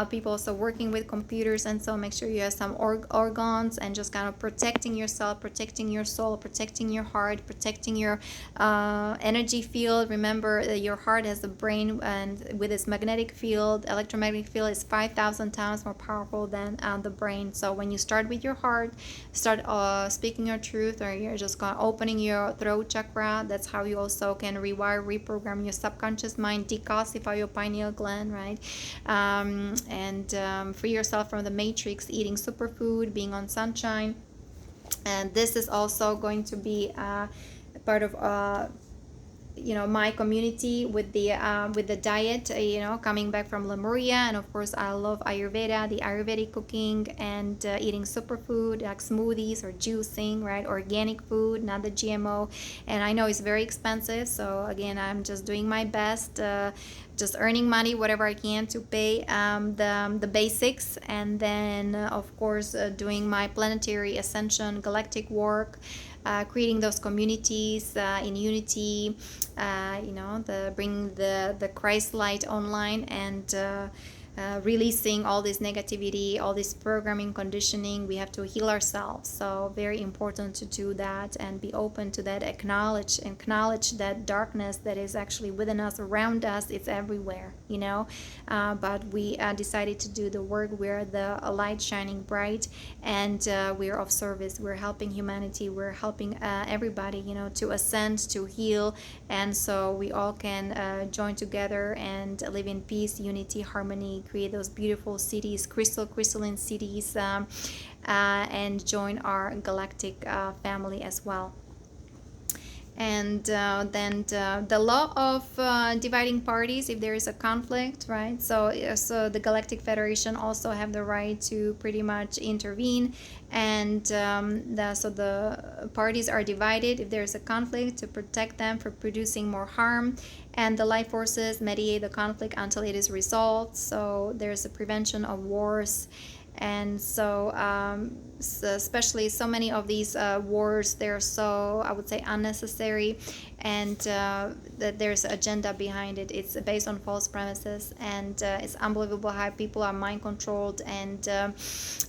People also working with computers, and so make sure you have some organs, and just kind of protecting yourself, protecting your soul, protecting your heart, protecting your energy field. Remember that your heart has a brain, and with its magnetic field, electromagnetic field is 5,000 times more powerful than the brain. So when you start with your heart, start speaking your truth, or you're just opening your throat chakra. That's how you also can rewire, reprogram your subconscious mind, decalcify your pineal gland, right? And free yourself from the matrix, eating superfood, being on sunshine. And this is also going to be part of my community with the diet, coming back from Lemuria. And of course, I love Ayurveda, the Ayurvedic cooking, and eating superfood like smoothies or juicing, right? Organic food, not the GMO. And I know it's very expensive, so again, I'm just doing my best, just earning money whatever I can to pay the basics, and then of course doing my planetary ascension galactic work, creating those communities in unity, bringing the Christ light online, and releasing all this negativity, all this programming, conditioning. We have to heal ourselves. So very important to do that and be open to that. Acknowledge that darkness that is actually within us, around us. It's everywhere, you know. But we decided to do the work. We're the light shining bright, and we're of service. We're helping humanity. We're helping everybody, you know, to ascend, to heal, and so we all can join together and live in peace, unity, harmony, create those beautiful cities, crystalline cities, and join our galactic family as well. And then the law of dividing parties if there is a conflict, right? So the Galactic Federation also have the right to pretty much intervene, and so the parties are divided if there is a conflict, to protect them from producing more harm, and the life forces mediate the conflict until it is resolved. So there's a prevention of wars. And so, especially so many of these wars, they're so, I would say, unnecessary, and that there's an agenda behind it. It's based on false premises, and it's unbelievable how people are mind controlled, and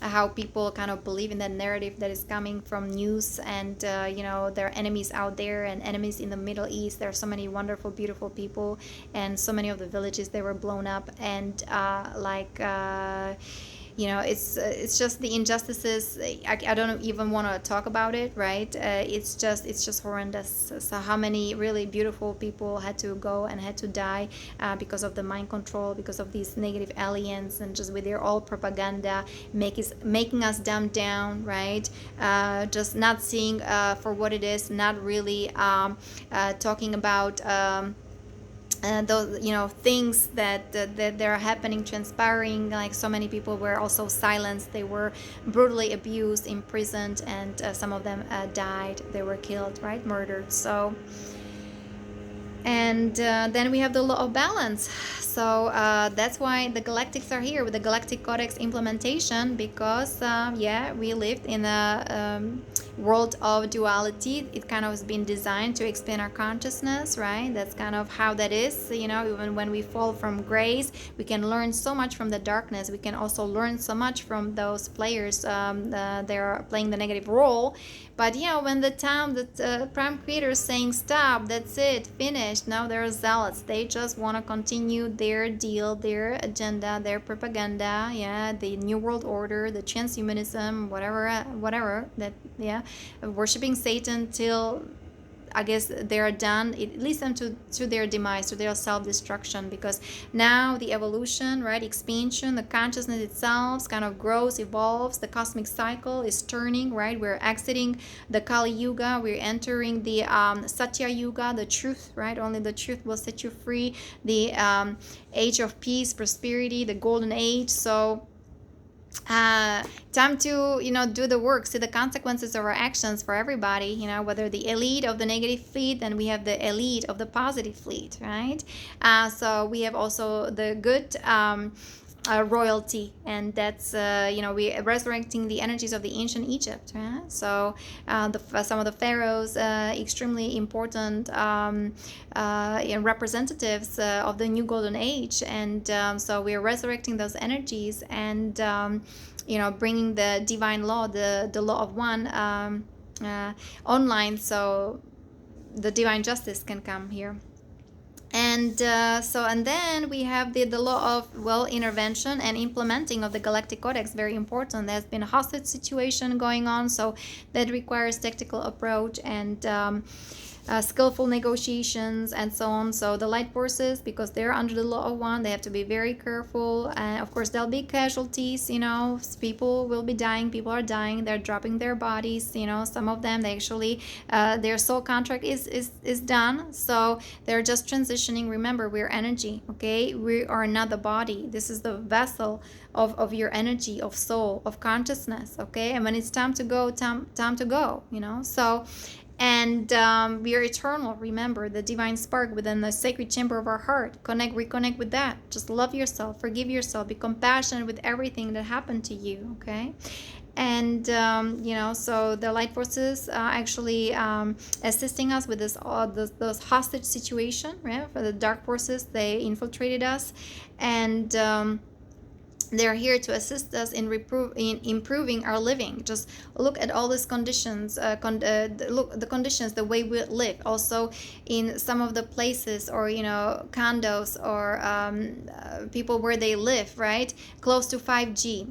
how people kind of believe in that narrative that is coming from news, and you know, there are enemies out there and enemies in the Middle East. There are so many wonderful, beautiful people, and so many of the villages, they were blown up, and you know, it's just the injustices. I don't even want to talk about it, right? It's just horrendous. So how many really beautiful people had to go and had to die because of the mind control, because of these negative aliens, and just with their all propaganda, making us dumb down, right? Just not seeing for what it is, not really talking about those, you know, things that are happening, transpiring. Like, so many people were also silenced. They were brutally abused, imprisoned, and some of them died. They were killed, right? Murdered. So, and then we have the law of balance. So that's why the Galactics are here with the Galactic Codex implementation, because yeah, we lived in a world of duality. It kind of has been designed to expand our consciousness, right? That's kind of how that is. You know, even when we fall from grace, we can learn so much from the darkness. We can also learn so much from those players. They're playing the negative role. But yeah, when the time that Prime Creator is saying stop, that's it, finished. Now they're zealots. They just want to continue their deal, their agenda, their propaganda. Yeah, the New World Order, the transhumanism, whatever. That, yeah, worshiping Satan till, I guess, they're done. It leads them to their demise, to their self-destruction, because now the evolution, right, expansion, the consciousness itself kind of grows, evolves. The cosmic cycle is turning, right? We're exiting the Kali Yuga. We're entering the Satya Yuga, the truth, right? Only the truth will set you free. The age of peace, prosperity, the golden age. So time to, you know, do the work, see the consequences of our actions for everybody, you know, whether the elite of the negative fleet, then we have the elite of the positive fleet, right? So we have also the good royalty, and that's you know, we are resurrecting the energies of the ancient Egypt, right? So some of the pharaohs, extremely important representatives of the new golden age, and so we are resurrecting those energies, and you know, bringing the divine law, the law of one online, so the divine justice can come here. And and then we have the law of, well, intervention and implementing of the Galactic Codex. Very important. There's been a hostage situation going on, so that requires tactical approach and skillful negotiations and so on. So the light forces, because they're under the law of one, they have to be very careful. And of course there'll be casualties, you know, people will be dying, people are dying, they're dropping their bodies, you know, some of them, they actually their soul contract is done, so they're just transitioning. Remember, we're energy, okay? We are not the body. This is the vessel of your energy, of soul, of consciousness, okay? And when it's time to go, time to go, you know. So, and we are eternal. Remember the divine spark within the sacred chamber of our heart. Reconnect with that. Just love yourself, forgive yourself, be compassionate with everything that happened to you, okay? And you know, so the light forces actually assisting us with those hostage situation, right? For the dark forces, they infiltrated us, and they're here to assist us in improving our living. Just look at all these conditions, look the conditions, the way we live. Also, in some of the places, or condos, or people where they live, right, close to 5G,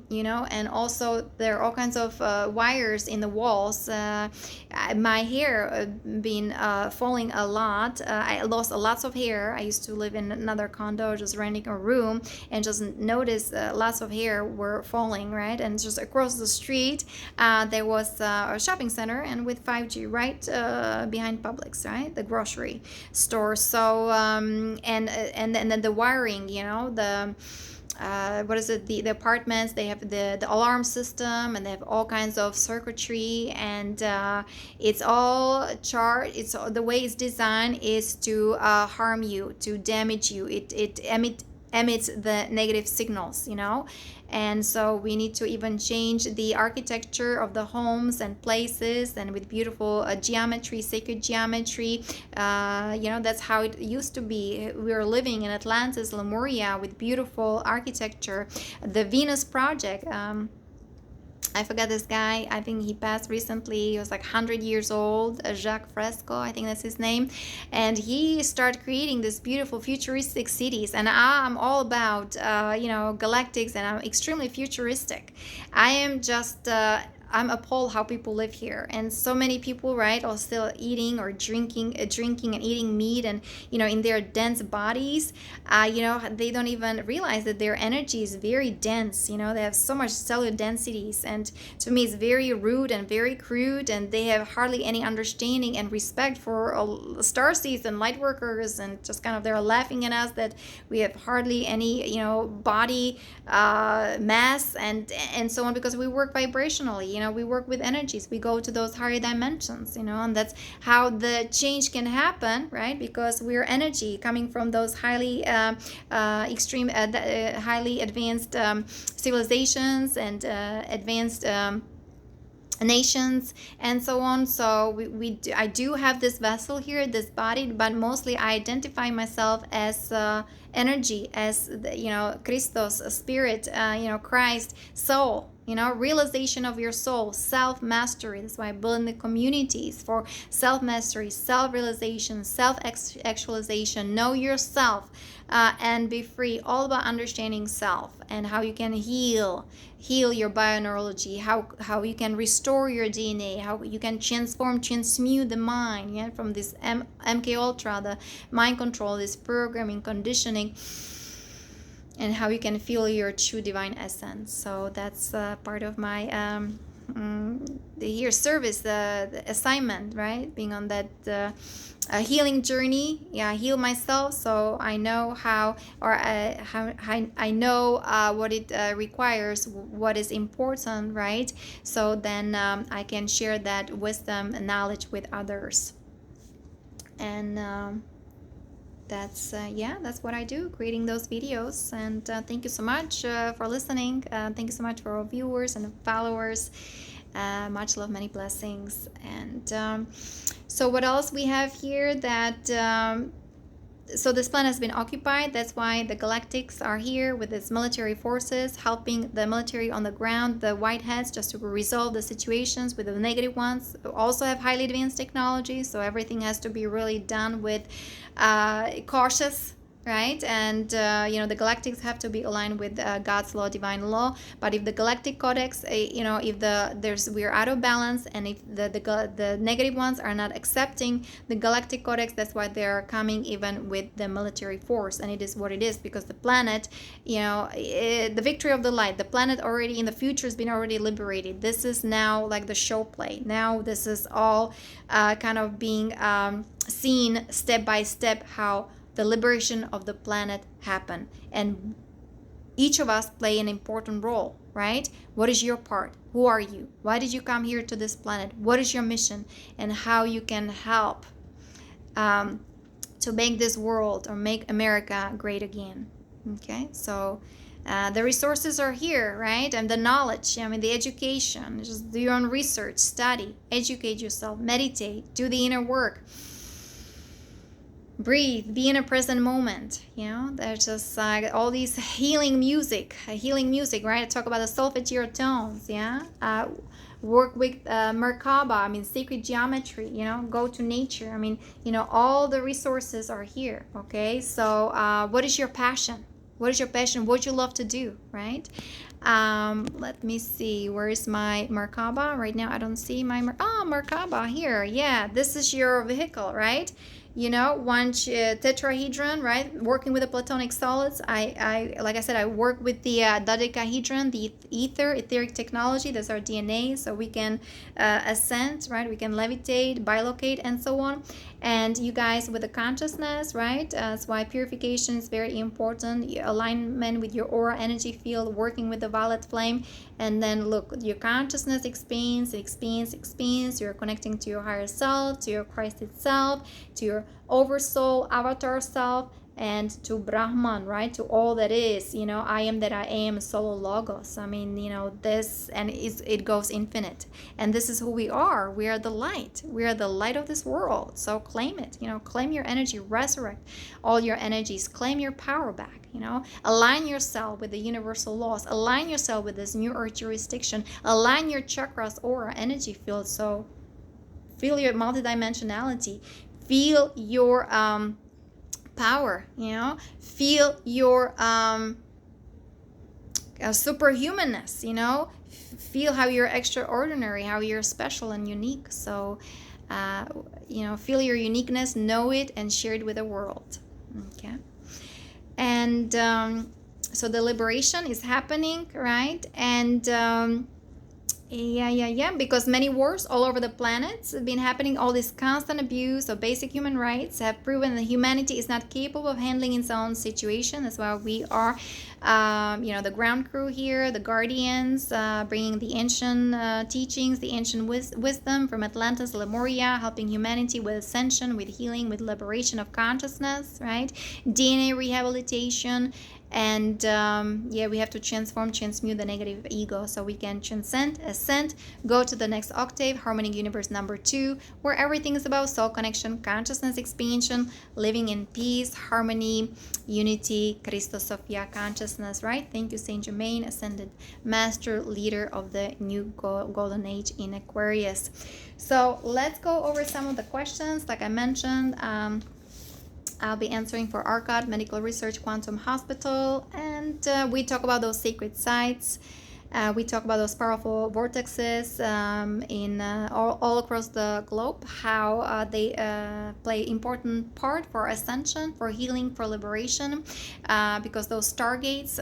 and also there are all kinds of wires in the walls. My hair been falling a lot. I lost lots of hair. I used to live in another condo, just renting a room, and just noticed lots of hair were falling, right? And just across the street, there was a shopping center, and with 5G right behind Publix, right, the grocery store. So and then the wiring, the what is it, the apartments, they have the alarm system, and they have all kinds of circuitry, and it's all it's the way it's designed is to harm you, to damage you. It emits the negative signals, and so we need to even change the architecture of the homes and places, and with beautiful geometry, sacred geometry. That's how it used to be. We were living in Atlantis, Lemuria, with beautiful architecture. The Venus Project, I forgot this guy. I think he passed recently. He was like 100 years old. Jacques Fresco, I think that's his name. And he started creating this beautiful futuristic cities. And I'm all about, galactics, and I'm extremely futuristic. I am just I'm appalled how people live here, and so many people, right, are still eating or drinking and eating meat, and in their dense bodies, they don't even realize that their energy is very dense. They have so much cellular densities, and to me, it's very rude and very crude, and they have hardly any understanding and respect for starseeds and light workers, and just kind of they're laughing at us that we have hardly any, body mass and so on, because we work vibrationally. We work with energies. We go to those higher dimensions, and that's how the change can happen, right? Because we're energy coming from those highly extreme, highly advanced civilizations, and advanced nations, and so on. So I do have this vessel here, this body, but mostly I identify myself as energy, as Christos, spirit, Christ, soul, realization of your soul, self-mastery. That's why I build in the communities for self-mastery, self-realization, self-actualization. Know yourself and be free. All about understanding self, and how you can heal your bioneurology, how you can restore your DNA, how you can transmute the mind, from this MK Ultra, the mind control, this programming, conditioning, and how you can feel your true divine essence. So that's part of my the service, the assignment, right? Being on that healing journey. Heal myself, so I know how I know what it requires, what is important, right? So then I can share that wisdom and knowledge with others. And that's what I do, creating those videos. And thank you so much for listening. Thank you so much for our viewers and followers. Much love, many blessings. And so what else we have here? That so this planet has been occupied. That's why the Galactics are here with its military forces, helping the military on the ground, the Whiteheads, just to resolve the situations with the negative ones. Also have highly advanced technology, so everything has to be really done with cautious, right? And the Galactics have to be aligned with God's law, divine law. But if the Galactic Codex, if we're out of balance, and if the negative ones are not accepting the Galactic Codex, that's why they're coming even with the military force. And it is what it is, because the planet, the victory of the light, the planet already in the future has been already liberated. This is now like the show play. Now this is all kind of being seen step by step, how the liberation of the planet happen, and each of us play an important role, right? What is your part? Who are you? Why did you come here to this planet? What is your mission? And how you can help to make this world, or make America great again. Okay, so the resources are here, right? And the knowledge, the education. Just do your own research, study, educate yourself, meditate, do the inner work. Breathe, be in a present moment. There's just like all these healing music, right? I talk about the solfeggio tones. Work with Merkaba, I mean sacred geometry. Go to nature. I mean, all the resources are here. Okay, so what is your passion? What you love to do, right? Let me see, where is my Merkaba right now? I don't see my Merkaba here. Yeah, this is your vehicle, right? One tetrahedron, right? Working with the platonic solids. I like I said, I work with the dodecahedron, the etheric technology. That's our DNA, so we can ascend, right? We can levitate, bilocate, and so on. And you guys with the consciousness, right? That's why purification is very important. Alignment with your aura energy field, working with the violet flame. And then look, your consciousness expands. You're connecting to your higher self, to your Christ itself, to your oversoul, avatar self, and to Brahman, right? To all that is, I am that I am, solo logos. I mean, this, and it goes infinite. And this is who we are. We are the light. We are the light of this world. So claim it, claim your energy, resurrect all your energies, claim your power back. Align yourself with the universal laws, align yourself with this new earth jurisdiction, align your chakras, aura, energy field. So feel your multidimensionality, feel your power, feel your superhumanness, feel how you're extraordinary, how you're special and unique. So feel your uniqueness, know it, and share it with the world. Okay. And so the liberation is happening, right? And because many wars all over the planet have been happening. All this constant abuse of basic human rights have proven that humanity is not capable of handling its own situation. That's why we are the ground crew here, the guardians, bringing the ancient teachings, the ancient wisdom from Atlantis, Lemuria, helping humanity with ascension, with healing, with liberation of consciousness, right? DNA rehabilitation. And we have to transmute the negative ego so we can transcend, ascend, go to the next octave, harmonic universe number 2, where everything is about soul connection, consciousness expansion, living in peace, harmony, unity, Christos Sophia consciousness, right? Thank you, Saint Germain, ascended master, leader of the new golden age in Aquarius. So let's go over some of the questions. Like I mentioned, I'll be answering for ARCAD, Medical Research Quantum Hospital, and we talk about those sacred sites. We talk about those powerful vortexes in all across the globe, how they play important part for ascension, for healing, for liberation, because those stargates,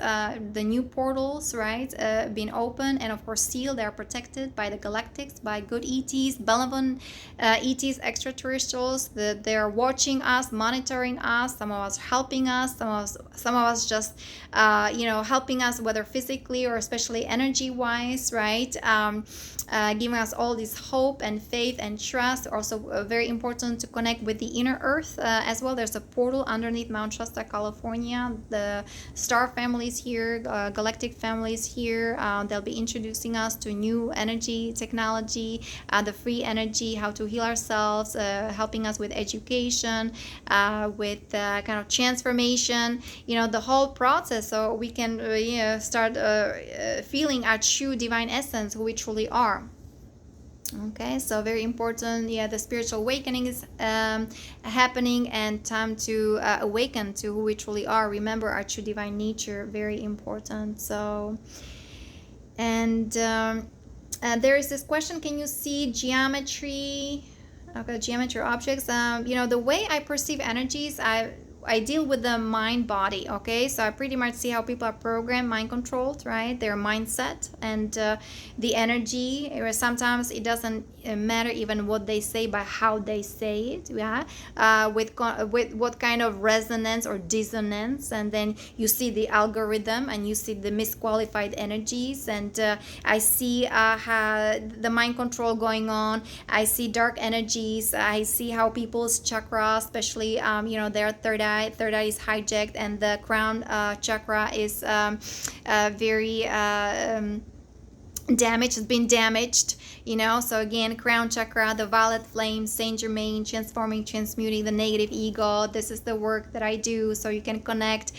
the new portals, right, being open and of course sealed, they are protected by the galactics, by good ETs, benevolent ETs, extraterrestrials. They are watching us, monitoring us. Some of us helping us. Some of us just helping us, whether physically or especially energy-wise, right? Giving us all this hope and faith and trust. Also very important to connect with the inner earth as well. There's a portal underneath Mount Shasta, California. The star families here, galactic families here, they'll be introducing us to new energy technology, the free energy, how to heal ourselves, helping us with education, with kind of transformation, the whole process, so we can start feeling our true divine essence, who we truly are. Okay, so very important. The spiritual awakening is happening, and time to awaken to who we truly are. Remember our true divine nature, very important. So, and there is this question: can you see geometry? Okay, geometry objects. The way I perceive energies, I deal with the mind body. Okay, so I pretty much see how people are programmed, mind controlled, right? Their mindset and the energy. Sometimes it doesn't matter even what they say, but how they say it. With what kind of resonance or dissonance, and then you see the algorithm and you see the misqualified energies, and I see how the mind control going on. I see dark energies. I see how people's chakra, especially their third eye is hijacked, and the crown chakra is very damage has been damaged, you know. So again, crown chakra, the violet flame, Saint Germain, transforming, transmuting the negative ego. This is the work that I do, so you can connect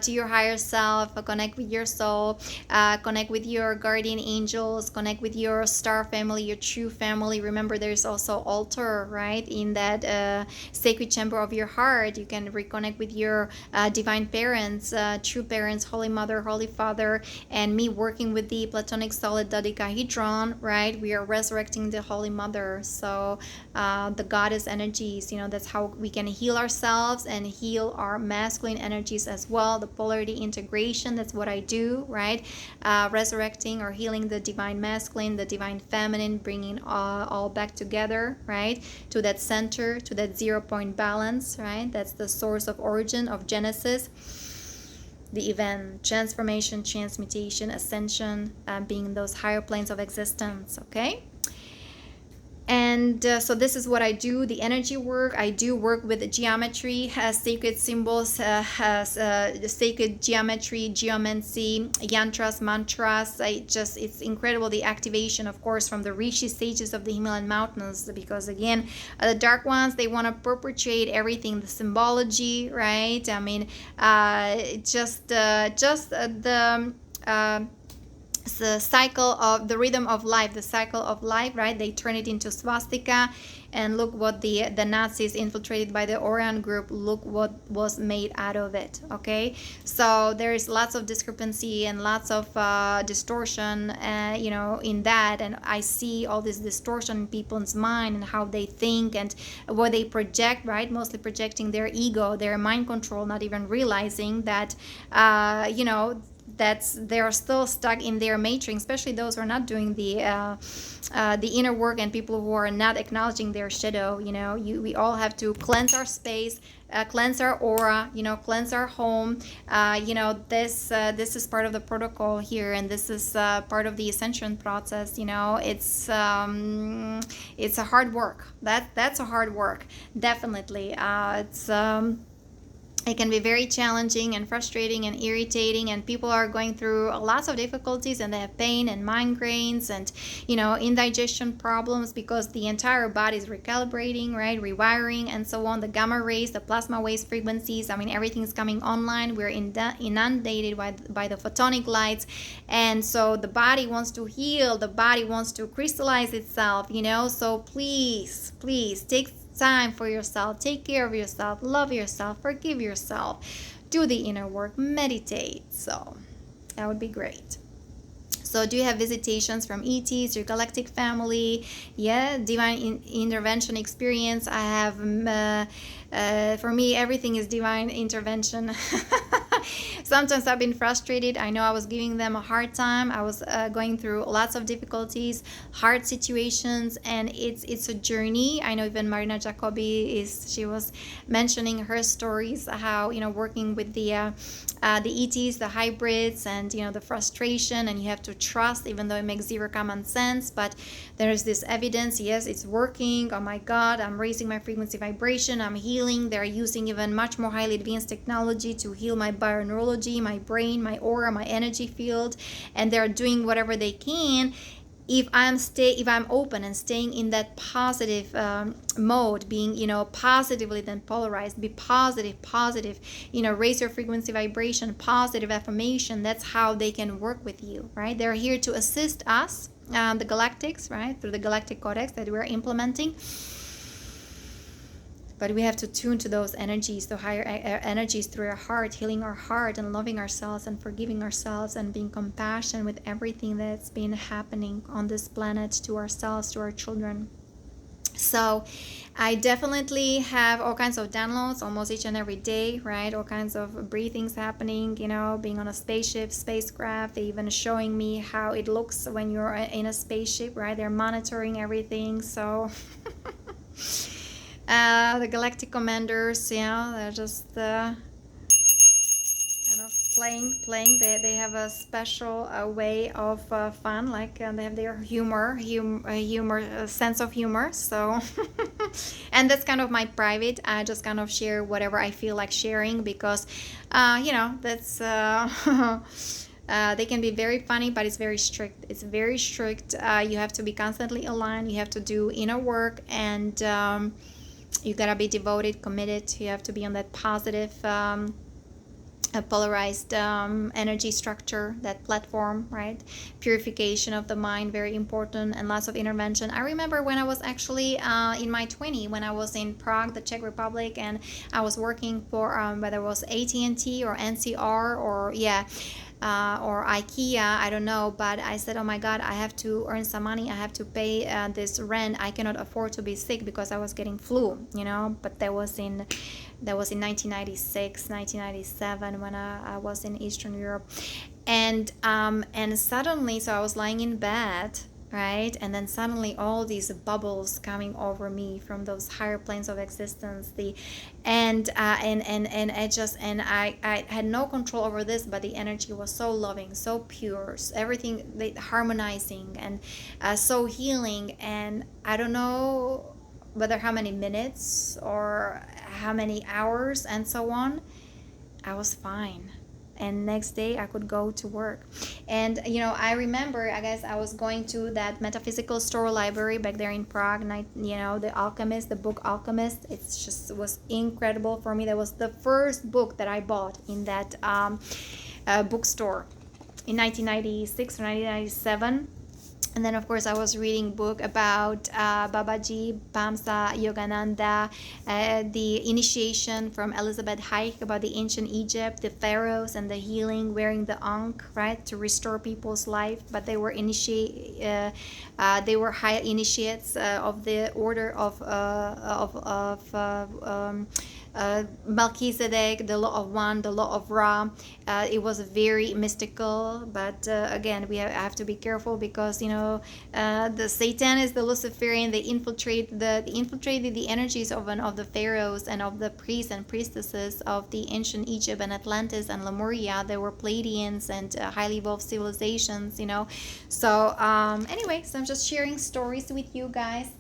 to your higher self, connect with your soul, connect with your guardian angels, connect with your star family, your true family. Remember, there's also altar, right, in that sacred chamber of your heart. You can reconnect with your divine parents, true parents, Holy Mother, Holy Father, and me working with the platonic solid dodecahedron, right? We are resurrecting the Holy Mother. So the goddess energies, you know, that's how we can heal ourselves and heal our masculine energies as well. The polarity integration, that's what I do, right? Resurrecting or healing the divine masculine, the divine feminine, bringing all back together, right? To that center, to that 0 point balance, right? That's the source of origin of Genesis. The event, transformation, transmutation, ascension, being those higher planes of existence, okay? And so this is what I do, the energy work. I do work with geometry, sacred symbols, sacred geometry, geomancy, yantras, mantras. It's incredible, the activation, of course, from the Rishi sages of the Himalayan mountains, because again, the dark ones, they want to perpetuate everything, the symbology, right? I mean, the cycle of the rhythm of life, the cycle of life, right? They turn it into swastika, and look what the Nazis infiltrated by the Orion group, look what was made out of it, okay? So there is lots of discrepancy and lots of distortion, you know, in that, and I see all this distortion in people's mind and how they think and what they project, right? Mostly projecting their ego, their mind control, not even realizing that, you know, they're still stuck in their matrix, especially those who are not doing the inner work, and people who are not acknowledging their shadow. You know, we all have to cleanse our space, cleanse our aura, you know, cleanse our home. You know, this is part of the protocol here, and this is part of the ascension process. You know, it's a hard work. That's a hard work, definitely. It can be very challenging and frustrating and irritating, and people are going through lots of difficulties, and they have pain and migraines and, you know, indigestion problems, because the entire body is recalibrating, right, rewiring, and so on. The gamma rays, the plasma waves, frequencies, I mean, everything's coming online. We're inundated by the photonic lights, and so the body wants to heal, the body wants to crystallize itself, you know. So please take time for yourself, take care of yourself, love yourself, forgive yourself, do the inner work, meditate. So that would be great. So do you have visitations from ETs, your galactic family? Yeah, divine intervention experience. I have, for me, everything is divine intervention. Sometimes I've been frustrated. I know I was giving them a hard time. I was going through lots of difficulties, hard situations, and it's a journey. I know even Marina Jacobi she was mentioning her stories, how, you know, working with the ETs, the hybrids, and, you know, the frustration, and you have to trust, even though it makes zero common sense, but there's this evidence. Yes, it's working. Oh my God, I'm raising my frequency vibration, I'm healing. They're using even much more highly advanced technology to heal my bioneurology, my brain, my aura, my energy field, and they're doing whatever they can. If I'm open and staying in that positive mode, being, you know, positively then polarized, be positive, you know, raise your frequency vibration, positive affirmation. That's how they can work with you, right? They're here to assist us, the Galactics, right, through the Galactic Codex that we're implementing. But we have to tune to those energies, the higher energies, through our heart, healing our heart and loving ourselves and forgiving ourselves and being compassionate with everything that's been happening on this planet, to ourselves, to our children. So I definitely have all kinds of downloads almost each and every day, right? All kinds of breathings happening, you know, being on a spacecraft. They even showing me how it looks when you're in a spaceship, right? They're monitoring everything. So the galactic commanders, you know, they're just kind of playing. They have a special way of fun, like they have their humor, sense of humor. So, and that's kind of my private. I just kind of share whatever I feel like sharing, because, you know, that's They can be very funny, but it's very strict. It's very strict. You have to be constantly aligned. You have to do inner work, and you gotta be devoted, committed. You have to be on that positive, a polarized energy structure, that platform, right? Purification of the mind, very important, and lots of intervention. I remember when I was actually in my 20, when I was in Prague, the Czech Republic, and I was working for whether it was AT&T or NCR or or IKEA, I don't know, but I said, oh my God, I have to earn some money. I have to pay this rent. I cannot afford to be sick because I was getting flu, but that was in 1996, 1997 when I was in Eastern Europe. And suddenly, so I was lying in bed, right? And then suddenly all these bubbles coming over me from those higher planes of existence, I had no control over this, but the energy was so loving, so pure, everything harmonizing, and so healing. And I don't know whether how many minutes or how many hours and so on, I was fine. And next day I could go to work. And I remember, I guess I was going to that metaphysical store library back there in Prague, and the Alchemist, the book Alchemist. It was incredible for me. That was the first book that I bought in that bookstore in 1996 or 1997. And then, of course, I was reading book about Babaji, Bamsa, Yogananda, the initiation from Elizabeth Haik about the ancient Egypt, the pharaohs and the healing, wearing the ankh, right, to restore people's life. But they were they were high initiates of the order of Melchizedek, the law of one, the law of Ra. It was very mystical, but again, I have to be careful because the Satanists, the Luciferian, they infiltrated the energies of the pharaohs and of the priests and priestesses of the ancient Egypt and Atlantis and Lemuria. They were Pleiadians and highly evolved civilizations. So anyway, so I'm just sharing stories with you guys.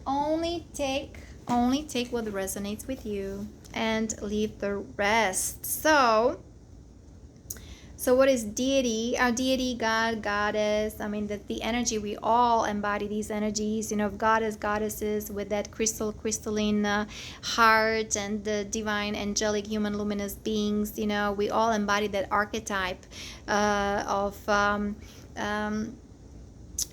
Only take what resonates with you and leave the rest. So what is deity? Our deity, God, goddess. I mean, the energy, we all embody these energies, goddess, goddesses with that crystalline heart, and the divine, angelic, human, luminous beings. We all embody that archetype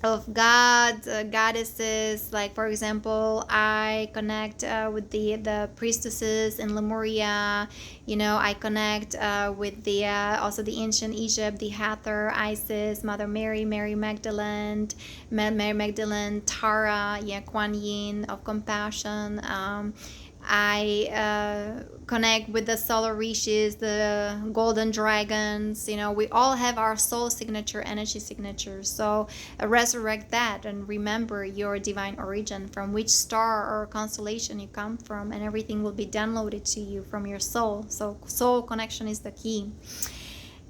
of God, goddesses. Like, for example, I connect with the priestesses in Lemuria. I connect with the also the ancient Egypt, the Hathor, Isis, Mother Mary, Mary Magdalene, Tara, Kuan Yin of compassion. I connect with the solar rishis, the golden dragons. We all have our soul signature, energy signature. So resurrect that and remember your divine origin, from which star or constellation you come from, and everything will be downloaded to you from your soul. So soul connection is the key.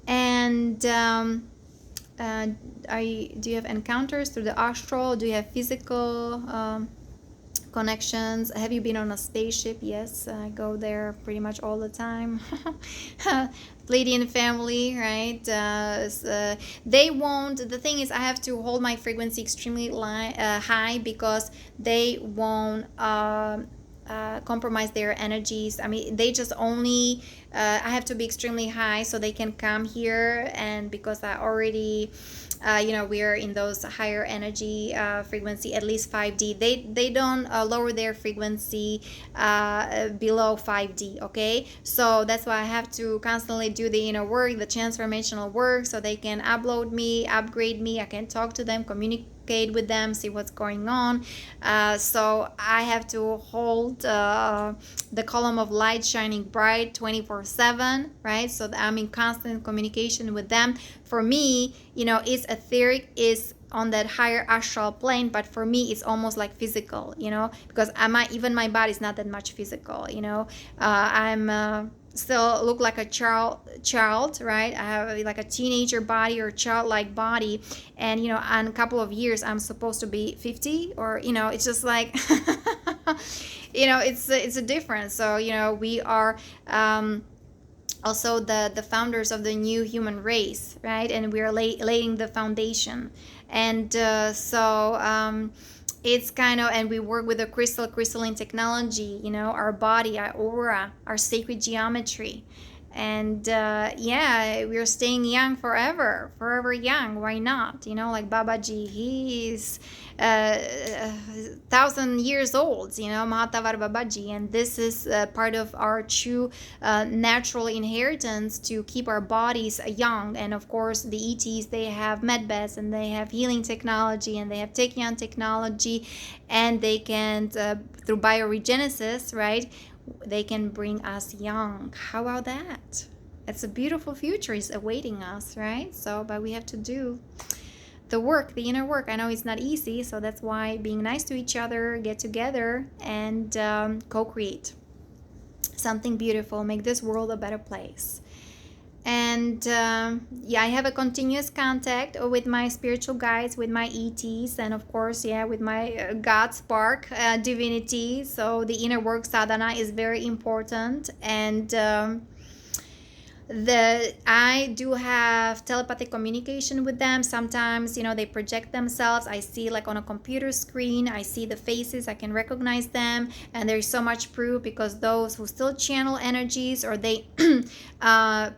And do you have encounters through the astral? Do you have physical connections? Have you been on a spaceship? Yes, I go there pretty much all the time. Pleiadian family, right? They won't. The thing is, I have to hold my frequency extremely high because they won't compromise their energies. I mean, they just only I have to be extremely high so they can come here, and because I already we are in those higher energy frequency, at least 5D. They don't lower their frequency below 5D. Okay, so that's why I have to constantly do the inner work, the transformational work, so they can upload me, upgrade me. I can talk to them, communicate with them, see what's going on. So I have to hold the column of light shining bright 24/7, right? So that I'm in constant communication with them. For me, it's etheric, is on that higher astral plane, but for me it's almost like physical, because even my body is not that much physical. I'm still look like a child, right? I have like a teenager body or childlike body, and in a couple of years I'm supposed to be 50, or it's just like it's a difference. So we are also the founders of the new human race, right? And we are laying the foundation. And it's kind of, and we work with the crystalline technology, our body, our aura, our sacred geometry. And yeah, we're staying young forever young. Why not? Like Babaji, he's 1,000 years old, Mahatavar Babaji. And this is part of our true natural inheritance, to keep our bodies young. And of course, the ETs, they have medbeds, and they have healing technology, and they have Tachyon technology, and they can, through bioregenesis, right, they can bring us young. How about that? It's a beautiful future is awaiting us, right? So, but we have to do the work, the inner work. I know it's not easy, so that's why being nice to each other, get together, and co-create something beautiful, make this world a better place. And yeah, I have a continuous contact with my spiritual guides, with my ETs, and of course, yeah, with my God spark divinity. So the inner work sadhana is very important. And I do have telepathic communication with them. Sometimes, they project themselves. I see, like on a computer screen, I see the faces, I can recognize them. And there's so much proof, because those who still channel energies, or they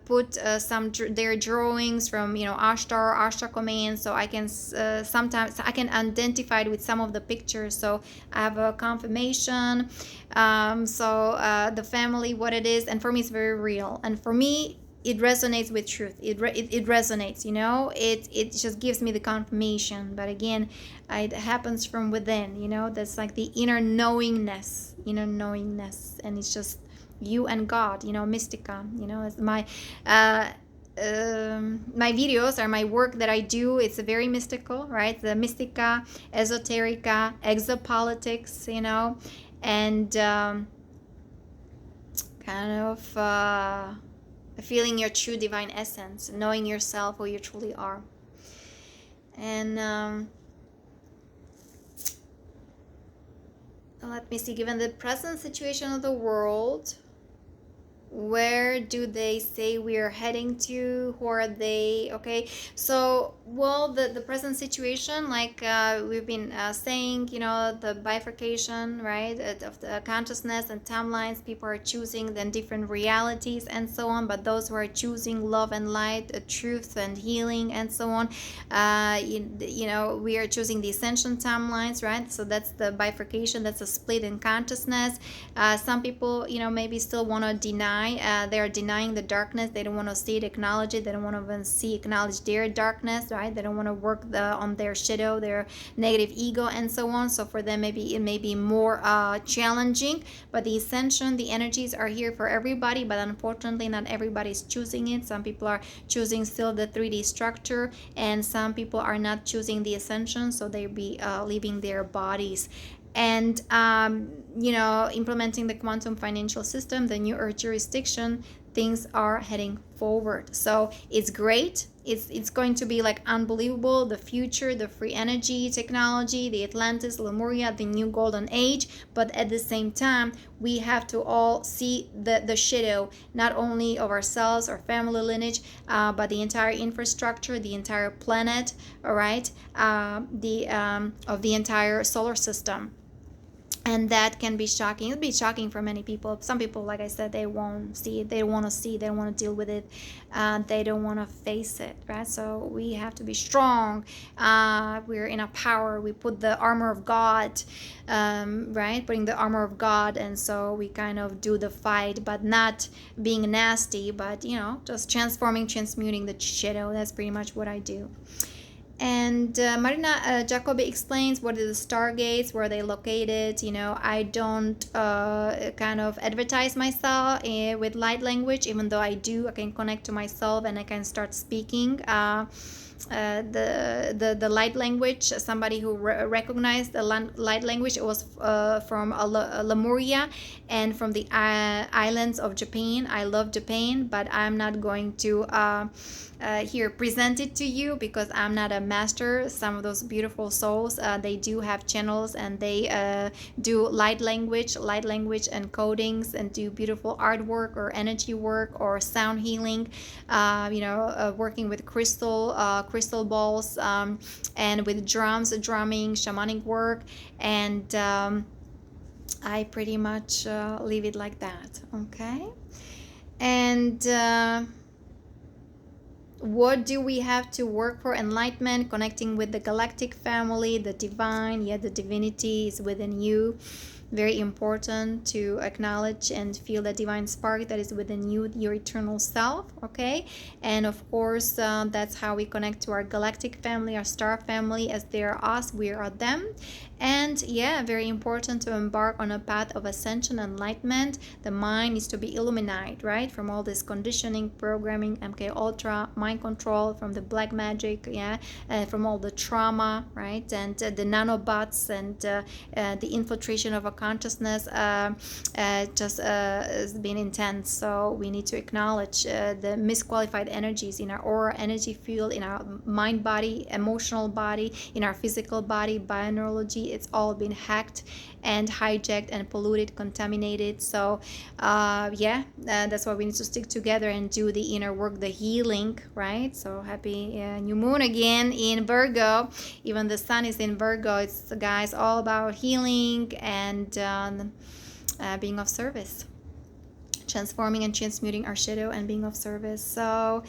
put their drawings from, Ashtar command, so I can sometimes I can identify it with some of the pictures. So I have a confirmation. The family, what it is, and for me it's very real, and for me it resonates with truth. It resonates, it just gives me the confirmation. But again, it happens from within, that's like the inner knowingness, and it's just you and God, mystica, it's my my videos are my work that I do. It's very mystical, right? The mystica, esoterica, exopolitics, and kind of feeling your true divine essence, knowing yourself, who you truly are. And let me see, given the present situation of the world, where do they say we are heading to? Who are they? Okay, so, well, the present situation, like we've been saying, the bifurcation, right, of the consciousness and timelines. People are choosing then different realities and so on, but those who are choosing love and light, truth and healing and so on, we are choosing the ascension timelines, right? So that's the bifurcation, that's a split in consciousness. Some people, maybe still want to deny. They're denying the darkness. They don't want to see it, acknowledge it. They don't want to even acknowledge their darkness, right? They don't want to work on their shadow, their negative ego, and so on. So for them, maybe it may be more challenging. But the ascension, the energies are here for everybody. But unfortunately, not everybody is choosing it. Some people are choosing still the 3D structure, and some people are not choosing the ascension. So they'll be leaving their bodies. And implementing the quantum financial system, the new earth jurisdiction, things are heading forward. So it's great. It's going to be like unbelievable. The future, the free energy technology, the Atlantis, Lemuria, the new golden age. But at the same time, we have to all see the shadow, not only of ourselves, our family lineage, but the entire infrastructure, the entire planet, all right, of the entire solar system. And that can be shocking. It'll be shocking for many people. Some people, like I said, they won't see it. They don't want to see it. They don't want to deal with it. They don't want to face it, right? So we have to be strong. We're in a power. We put the armor of God, right? Putting the armor of God. And so we kind of do the fight, but not being nasty, but, just transmuting the shadow. That's pretty much what I do. And Marina Jacobi explains what are the stargates, where they located. I don't kind of advertise myself with light language, even though I do. I can connect to myself and I can start speaking. the light language. Somebody who recognized the light language. It was from Lemuria and from the islands of Japan. I love Japan, but I'm not going to here present it to you because I'm not a master. Some of those beautiful souls, they do have channels, and they do light language and codings, and do beautiful artwork or energy work or sound healing, working with crystal balls, and with drums, drumming, shamanic work, and I pretty much leave it like that. Okay. And what do we have to work for? Enlightenment, connecting with the galactic family, the divine. Yeah, the divinity is within you. Very important to acknowledge and feel the divine spark that is within you, your eternal self. Okay. And of course, that's how we connect to our galactic family, our star family. As they are us, we are them. And yeah, very important to embark on a path of ascension, enlightenment. The mind needs to be illuminated, right, from all this conditioning, programming, MK Ultra, mind control, from the black magic, yeah, from all the trauma, right, and the nanobots, and the infiltration of a consciousness just has been intense. So we need to acknowledge the misqualified energies in our aura, energy field, in our mind body, emotional body, in our physical body, bioneurology. It's all been hacked and hijacked and polluted, contaminated. So that's why we need to stick together and do the inner work, the healing, right? So happy new moon again in Virgo. Even the sun is in Virgo. It's, guys, all about healing and being of service, transforming and transmuting our shadow and being of service. So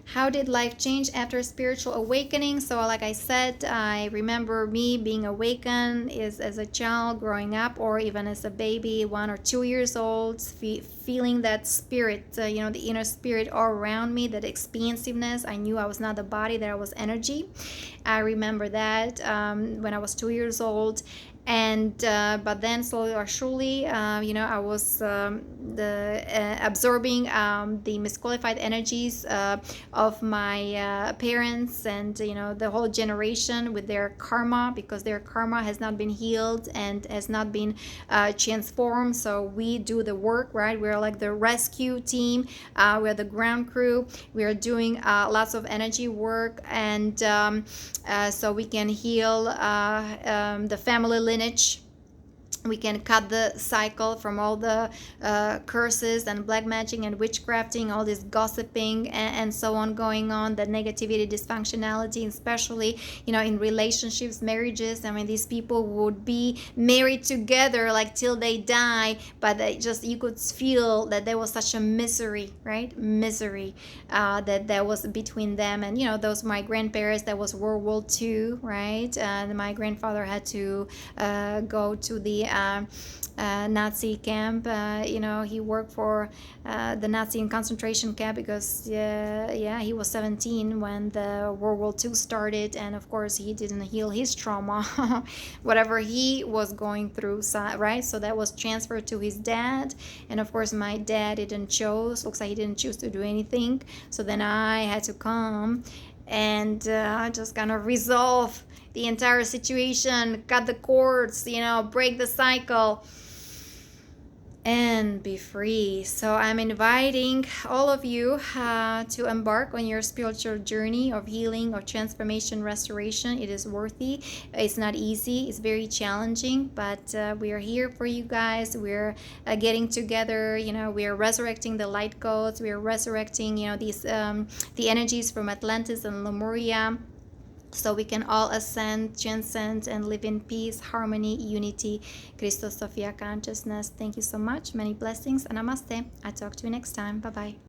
how did life change after spiritual awakening? So like I said, I remember me being awakened is as a child growing up, or even as a baby, 1 or 2 years old, feeling that spirit, the inner spirit all around me, that expansiveness. I knew I was not the body, that I was energy. I remember that when I was 2 years old. And but then slowly or surely, I was absorbing the misqualified energies of my parents, and the whole generation with their karma, because their karma has not been healed and has not been transformed. So we do the work, right? We're like the rescue team. We're the ground crew. We are doing lots of energy work, and so we can heal the family lineage. We can cut the cycle from all the curses and black magic and witchcrafting, all this gossiping and so on going on, the negativity, dysfunctionality, especially in relationships, marriages. I mean, these people would be married together like till they die, but you could feel that there was such a misery, right? Misery that was between them. And those my grandparents, that was World War II, right? And my grandfather had to go to the Nazi camp. He worked for the Nazi concentration camp because he was 17 when the World War II started, and of course he didn't heal his trauma, whatever he was going through, right? So that was transferred to his dad, and of course my dad looks like he didn't choose to do anything. So then I had to come and just kind of resolve the entire situation, cut the cords, break the cycle, and be free. So I'm inviting all of you to embark on your spiritual journey of healing, of transformation, restoration. It is worthy. It's not easy. It's very challenging, but we are here for you guys. We're getting together. We are resurrecting the light codes. We are resurrecting, these the energies from Atlantis and Lemuria, so we can all ascend, transcend, and live in peace, harmony, unity, Christos Sophia consciousness. Thank you so much. Many blessings. Namaste. I'll talk to you next time. Bye-bye.